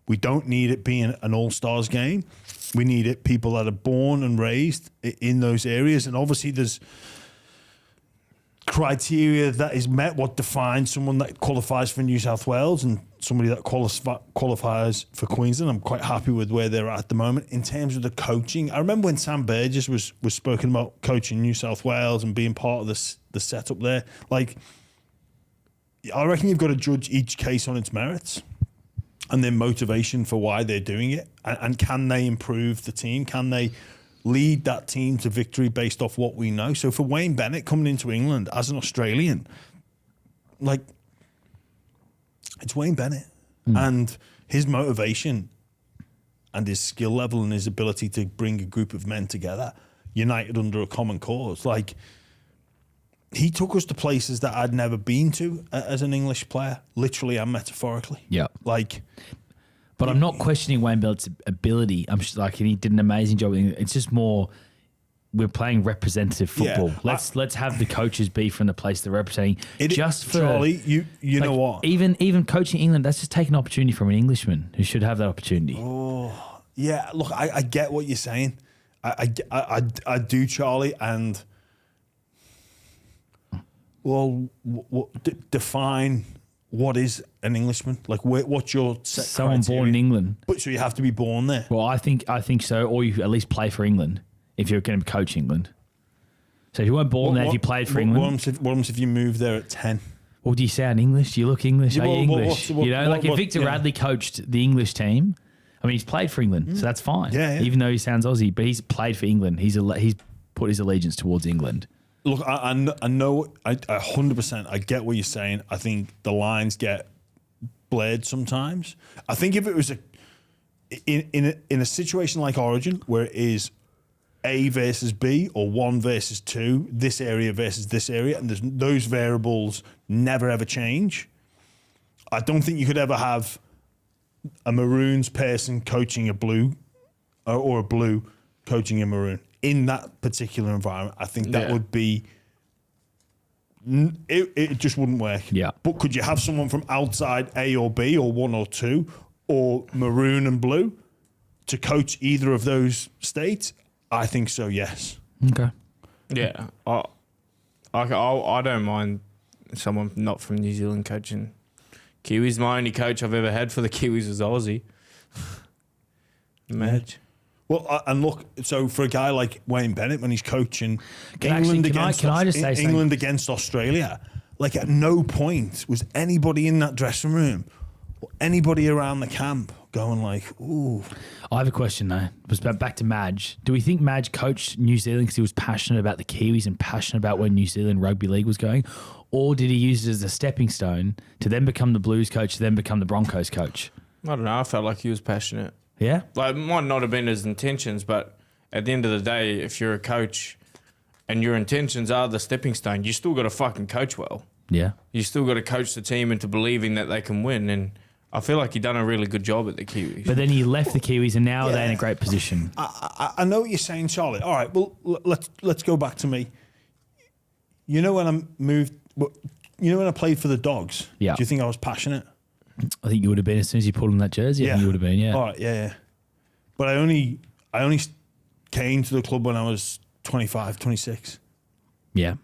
We don't need it being an all-stars game. We need it people that are born and raised in those areas. And obviously there's criteria that is met, what defines someone that qualifies for New South Wales and somebody that qualifies for Queensland. I'm quite happy with where they're at the moment. In terms of the coaching, I remember when Sam Burgess was spoken about coaching New South Wales and being part of the setup there. Like, I reckon you've got to judge each case on its merits and their motivation for why they're doing it. And can they improve the team? Can they lead that team to victory based off what we know? So for Wayne Bennett coming into England as an Australian, like, it's Wayne Bennett. And his motivation and his skill level and his ability to bring a group of men together, united under a common cause. Like, he took us to places that I'd never been to as an English player, literally and metaphorically. Yeah. Like, but I'm not questioning Wayne Bennett's ability. I'm just like, he did an amazing job. It's just more, we're playing representative football. Yeah, let's have the coaches be from the place they're representing. Just for Charlie, you like, know what? Even coaching England, that's just taking an opportunity from an Englishman who should have that opportunity. Oh, yeah. Look, I get what you're saying. I do, Charlie, and well, define what is an Englishman. Like, what's your set someone criteria? born in England? But so you have to be born there. Well, I think so, or you at least play for England if you're going to coach England. So if you weren't born there, if you played for England, what happens if you move there at 10? Well, do you sound English? Do you look English? Yeah, Are you English? like if Victor Radley coached the English team, I mean, he's played for England, so that's fine. Yeah. Even though he sounds Aussie, but he's played for England. He's put his allegiance towards England. Look, I know, I 100%, I get what you're saying. I think the lines get blurred sometimes. I think if it was in a situation like Origin, where it is A versus B or 1 versus 2, this area versus this area, and those variables never ever change, I don't think you could ever have a Maroons person coaching a Blue or a Blue coaching a Maroon. In that particular environment, I think that would be... It just wouldn't work. Yeah. But could you have someone from outside A or B or 1 or 2 or Maroon and Blue to coach either of those states? I think so, yes. Okay. Yeah. I don't mind someone not from New Zealand coaching Kiwis. My only coach I've ever had for the Kiwis was Aussie. Madge. Well, and look, so for a guy like Wayne Bennett, when he's coaching England against Australia, like at no point was anybody in that dressing room or anybody around the camp going like, ooh. I have a question though. Back to Madge. Do we think Madge coached New Zealand because he was passionate about the Kiwis and passionate about where New Zealand rugby league was going? Or did he use it as a stepping stone to then become the Blues coach, to then become the Broncos coach? I don't know. I felt like he was passionate. Yeah? Like, it might not have been his intentions, but at the end of the day, if you're a coach and your intentions are the stepping stone, you still got to fucking coach well. Yeah. You still got to coach the team into believing that they can win. And I feel like he done a really good job at the Kiwis. But then he left the Kiwis and now they're in a great position. I know what you're saying, Charlie. All right, well, let's go back to me. You know when I moved... You know when I played for the Dogs? Yeah. Do you think I was passionate? I think you would have been as soon as you pulled on that jersey. I think you would have been, yeah. All right, yeah. But I only came to the club when I was 25, 26. Yeah.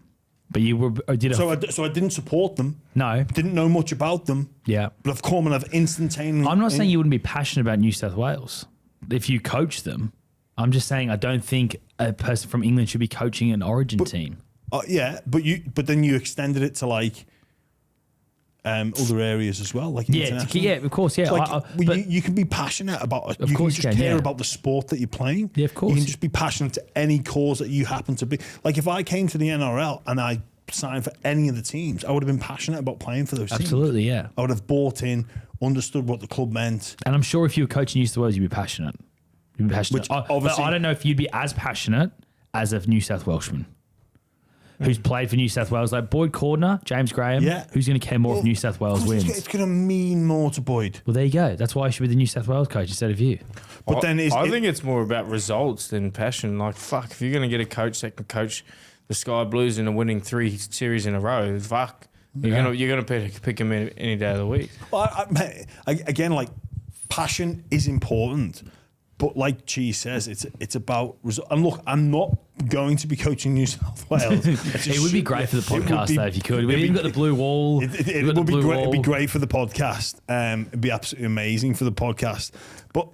But you were... So I didn't support them. No. Didn't know much about them. Yeah. But I've come and I've instantaneously... I'm not saying you wouldn't be passionate about New South Wales if you coach them. I'm just saying I don't think a person from England should be coaching an Origin team. Yeah, but then you extended it to like... other areas as well, like of course, yeah. So you can be passionate about. You can just care about the sport that you're playing. Yeah, of course. You can just be passionate to any cause that you happen to be. Like if I came to the NRL and I signed for any of the teams, I would have been passionate about playing for those teams. Absolutely, yeah. I would have bought in, understood what the club meant. And I'm sure if you were coaching New South Wales, you'd be passionate. You'd be passionate. Which obviously, but I don't know if you'd be as passionate as a New South Welshman who's played for New South Wales, like Boyd Cordner, James Graham. Yeah. Who's going to care more if New South Wales wins? It's going to mean more to Boyd. Well, there you go. That's why I should be the New South Wales coach instead of you. But then I think it's more about results than passion. Like, fuck, if you're going to get a coach that can coach the Sky Blues into winning 3 series in a row, fuck, You're gonna pick him any day of the week. Well, again, like passion is important, but like Cheese says, it's about result. And look, I'm not going to be coaching New South Wales. It would be great for the podcast though if you could. We've even got the blue wall. It would be great. It'd be great for the podcast. It'd be absolutely amazing for the podcast. But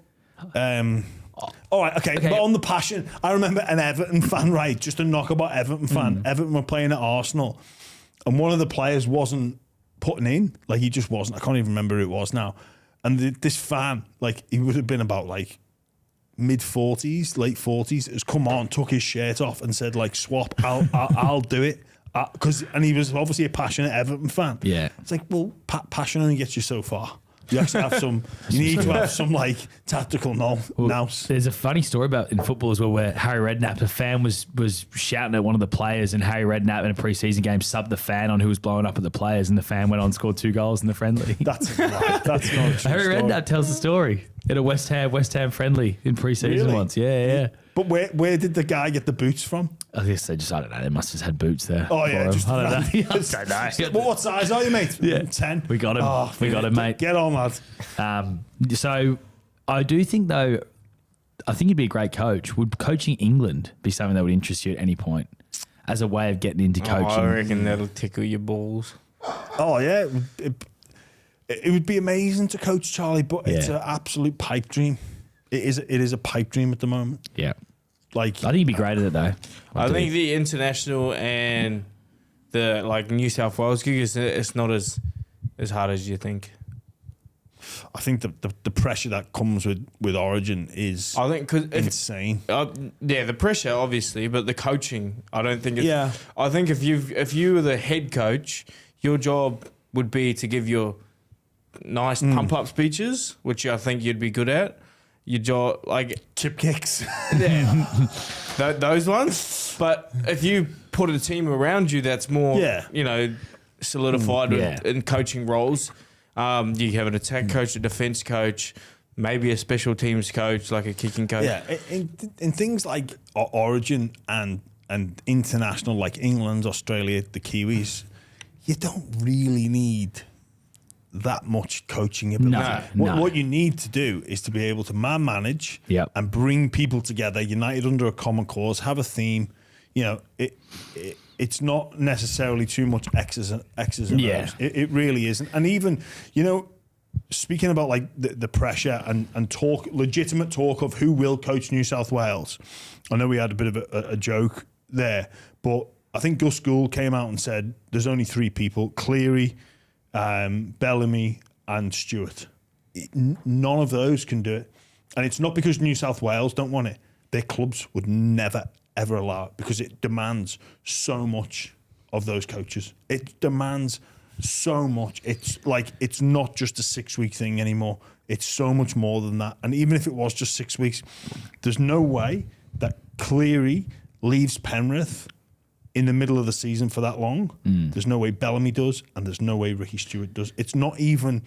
all right, okay. But on the passion, I remember an Everton fan, right? Just a knock about Everton fan. Everton were playing at Arsenal, and one of the players wasn't putting in. Like he just wasn't. I can't even remember who it was now. And this fan, like he would have been about like mid-40s, late 40s, has come on, took his shirt off and said like, swap, I'll do it. And he was obviously a passionate Everton fan. Yeah. It's like, well, passion only gets you so far. You actually have some, you need to have some like tactical nous. There's a funny story about in football as well where Harry Redknapp, a fan was shouting at one of the players, and Harry Redknapp in a pre-season game subbed the fan on who was blowing up at the players, and the fan went on and scored 2 goals in the friendly. That's not a true Harry story. Redknapp tells the story at a West Ham friendly in pre-season Really? once. Yeah. But where did the guy get the boots from? I guess they just, I don't know, they must have just had boots there. Oh, yeah. for Just him. I don't know. I don't know. Well, what size are you, mate? Yeah. 10. We got him. Oh, we got him, mate. Get on, lad. So I do think, though, I think you'd be a great coach. Would coaching England be something that would interest you at any point as a way of getting into coaching? I reckon that'll tickle your balls. Oh, yeah. It would be amazing to coach Charlie, but it's an absolute pipe dream. It is a pipe dream at the moment. Yeah. Like, I think you'd be great at it, though. I think the international and the like New South Wales gig it's not as hard as you think. I think the pressure that comes with Origin is insane. The pressure obviously, but the coaching, I don't think. Yeah. I think if you were the head coach, your job would be to give your nice pump up speeches, which I think you'd be good at. Your job, like chip kicks, those ones. But if you put a team around you that's more, solidified in coaching roles, you have an attack coach, a defense coach, maybe a special teams coach, like a kicking coach. Yeah, in things like Origin and international, like England, Australia, the Kiwis, you don't really need that much coaching ability. What you need to do is to be able to manage and bring people together, united under a common cause, have a theme. You know, it's not necessarily too much X's and O's. It really isn't. And even, speaking about like the pressure and legitimate talk of who will coach New South Wales, I know we had a bit of a joke there, but I think Gus Gould came out and said there's only 3 people, Cleary, Bellamy and Stewart. None of those can do it. And it's not because New South Wales don't want it. Their clubs would never, ever allow it because it demands so much of those coaches. It demands so much. It's like, it's not just a 6-week thing anymore. It's so much more than that. And even if it was just 6 weeks, there's no way that Cleary leaves Penrith in the middle of the season for that long. There's no way Bellamy does, and there's no way Ricky Stewart does. It's not even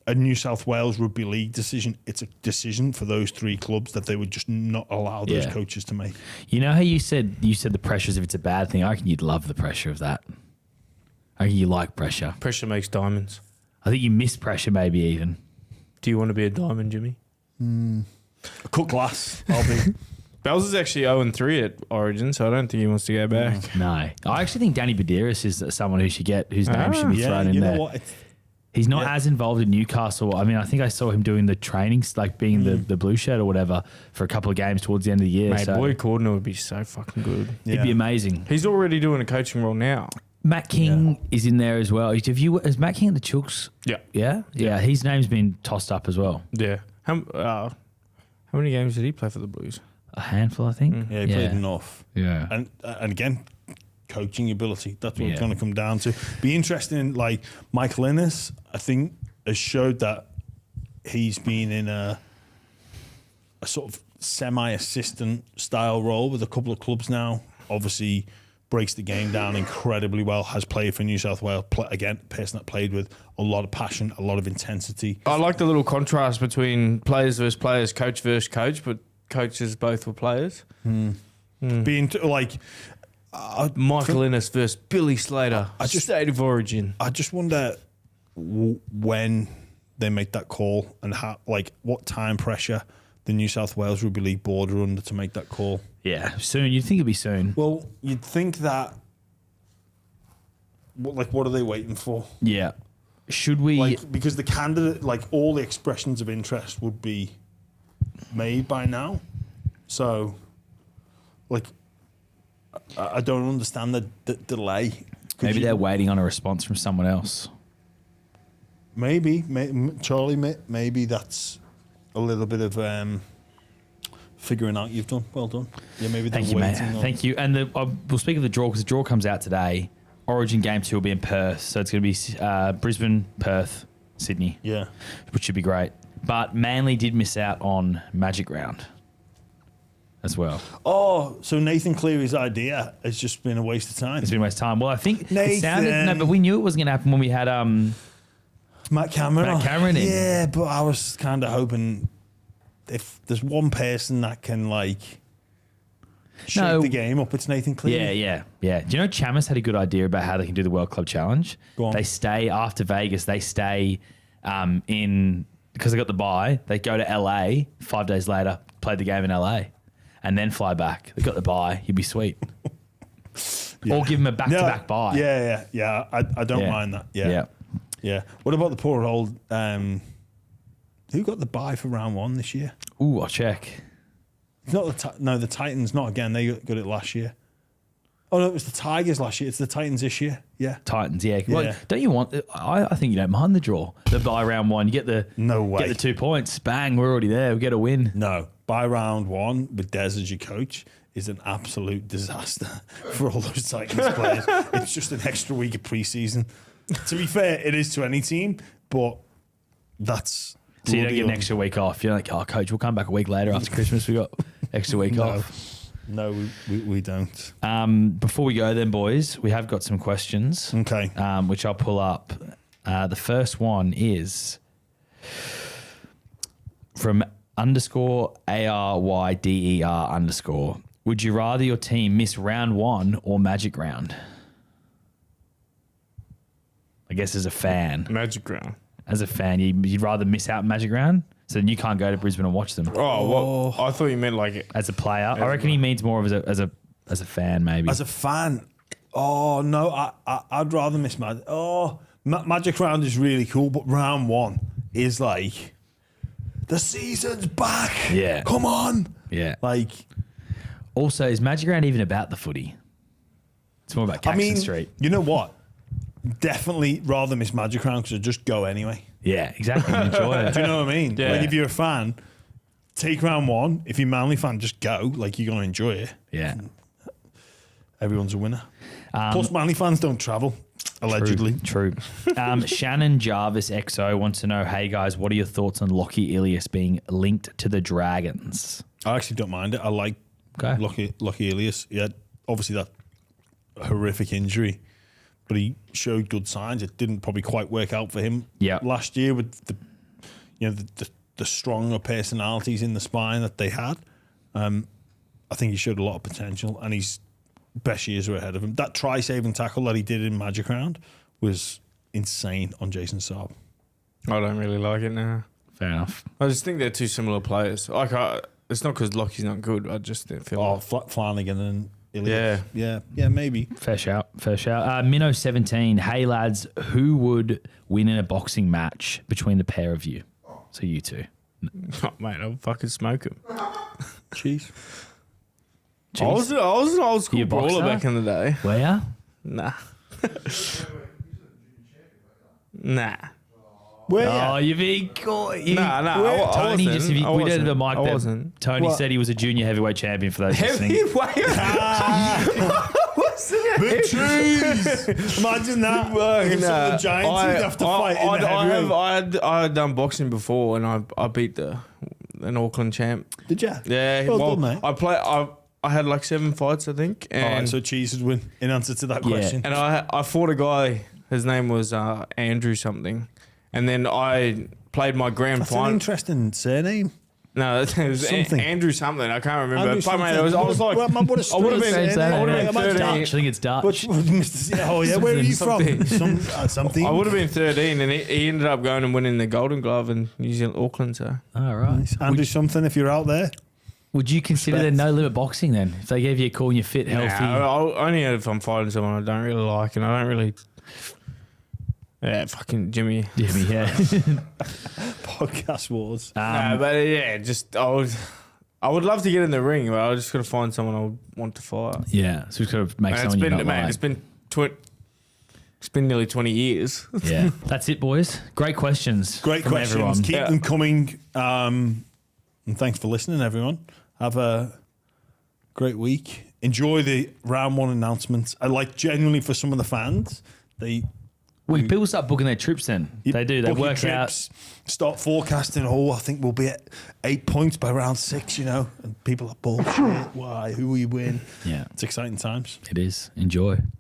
a New South Wales Rugby League decision. It's a decision for those 3 clubs that they would just not allow those coaches to make. You know how you said the pressure, if it's a bad thing, I reckon you'd love the pressure of that. I reckon you like pressure. Pressure makes diamonds. I think you miss pressure maybe even. Do you want to be a diamond, Jimmy? A cut glass, I'll be. Bells is actually 0-3 at Origin, so I don't think he wants to go back. No. I actually think Danny Badiris is someone whose name should be thrown in there. What? He's not as involved in Newcastle. I mean, I think I saw him doing the trainings, like being the blue shirt or whatever, for a couple of games towards the end of the year. Mate, Boyd Cordner would be so fucking good. Yeah. It'd be amazing. He's already doing a coaching role now. Matt King is in there as well. Is Matt King at the Chooks? Yeah. Yeah. His name's been tossed up as well. Yeah. How many games did he play for the Blues? A handful, I think. Yeah, he played enough. Yeah. And again, coaching ability. That's what it's going to come down to. Be interesting. Like Michael Innes, I think, has showed that he's been in a sort of semi-assistant style role with a couple of clubs now. Obviously, breaks the game down incredibly well. Has played for New South Wales. Again, person that played with a lot of passion, a lot of intensity. I like the little contrast between players versus players, coach versus coach, but coaches both were players. Being like, Michael Ennis versus Billy Slater. State of Origin. I just wonder when they make that call and how, like, what time pressure the New South Wales Rugby League board are under to make that call. Yeah, soon. You'd think it'd be soon. Well, you'd think that. What are they waiting for? Yeah. Should we? Because the candidate, all the expressions of interest would be made by now. So, I don't understand the delay. Maybe they're waiting on a response from someone else. Maybe Charlie, maybe that's a little bit of figuring out you've done. Well done. Yeah, maybe they're Thank you, waiting. mate. Thank you. And we'll speak of the draw because the draw comes out today. Origin game 2 will be in Perth, so it's going to be Brisbane, Perth, Sydney. Yeah, which should be great. But Manly did miss out on Magic Round as well. Oh, so Nathan Cleary's idea has just been a waste of time. It's been a waste of time. Well, I think Nathan. it sounded but we knew it was going to happen when we had Matt Cameron in. Yeah, but I was kind of hoping if there's one person that can shake the game up, it's Nathan Cleary. Yeah. Do you know Chamis had a good idea about how they can do the World Club Challenge? Go on. They stay after Vegas. They stay in because they got the bye. They go to LA 5 days later, play the game in LA, and then fly back. They got the bye. You'd be sweet. Yeah. Or give them a back-to-back bye. Yeah. I don't mind that. Yeah. What about the poor old? Who got the bye for round 1 this year? Ooh, I'll check. It's not the Titans. Not again. They got it last year. Oh no, it was the Tigers last year. It's the Titans this year. Yeah, Titans. Yeah. Well, don't you want? I think you don't mind the draw. The bye round 1. You get the no way. Get the 2 points. Bang. We're already there. We get a win. No, by round 1 with Des as your coach is an absolute disaster for all those Titans players. It's just an extra week of preseason. To be fair, it is to any team, but that's. So you don't get an extra week off. You're like, oh, coach, we'll come back a week later after Christmas. We got extra week off. No, we don't. Before we go then, boys, we have got some questions. Okay. Which I'll pull up. The first one is from _ARYDER_. Would you rather your team miss round 1 or Magic Round? I guess as a fan. Magic Round. As a fan, you'd rather miss out Magic Round, so then you can't go to Brisbane and watch them. Oh, well, I thought you meant as a player. I reckon he means more of as a fan, maybe. As a fan, oh no, I'd rather miss Magic. Magic Round is really cool, but round 1 is the season's back. Yeah, come on. Yeah, also, is Magic Round even about the footy? It's more about Caxton Street. You know what? Definitely rather miss Magic Round because I just go anyway. Yeah, exactly. Enjoy it. Do you know what I mean? Yeah. If you're a fan, take round 1. If you're a Manly fan, just go. You're going to enjoy it. Yeah. Everyone's a winner. Plus, Manly fans don't travel, allegedly. True. Shannon Jarvis XO wants to know, hey guys, what are your thoughts on Lockie Ilias being linked to the Dragons? I actually don't mind it. I like Lockie Ilias. Yeah, obviously that horrific injury. But he showed good signs. It didn't probably quite work out for him last year with the stronger personalities in the spine that they had. I think he showed a lot of potential, and his best years are ahead of him. That try-saving tackle that he did in Magic Round was insane on Jason Saab. I don't really like it now. Fair enough. I just think they're two similar players. It's not because Lockie's not good. I just didn't feel. Flanagan and Ilias. Yeah, maybe. Fair shout. Minnow 17. Hey lads, who would win in a boxing match between the pair of you? So you two. Oh, mate, I'll fucking smoke him. Cheese. I was an old school brawler back in the day. Were ya? Nah. Nah. Oh, you're being caught. Nah. Tony I just, we did the mic there. wasn't. Tony said he was a junior heavyweight champion for those listening. The cheese. Imagine that. The Giants would have to fight in the heavyweight. I had done boxing before, and I beat an Auckland champ. Did you? Yeah. Well done, mate. I had 7 fights, I think. And so cheese would win in answer to that question. And I fought a guy. His name was Andrew something. And then I played my grand final. That's an interesting surname. No, it was Something. Andrew something. I can't remember. Andrew But, mate, something. I was like, Well, man, what a I would have strange been, name. I would have been Imagine 13. Dutch. I think it's Dutch. Oh yeah, where are you from? Something. I would have been 13, and he ended up going and winning the Golden Glove in New Zealand, Auckland. So All right. Andrew something. If you're out there, Would you consider Respect. the no limit boxing then? If they gave you a call and you're fit, healthy. only if I'm fighting someone I don't really like, and I don't really. Yeah, fucking Jimmy. Jimmy, yeah. podcast wars. No, but yeah, just I would love to get in the ring, but I just got to find someone I would want to fight. Yeah, so we've got to make And someone you don't like. It's been nearly 20 years. Yeah, that's it, boys. Great questions. Great from questions. everyone. Keep them coming. And thanks for listening, everyone. Have a great week. Enjoy the round one announcements. I like genuinely for some of the fans, Well, people start booking their trips then. They do. They book your work out. trips, start forecasting. I think we'll be at 8 points by round 6. And people are bullshit. Why? Who will you win? Yeah, It's exciting times. it is. Enjoy.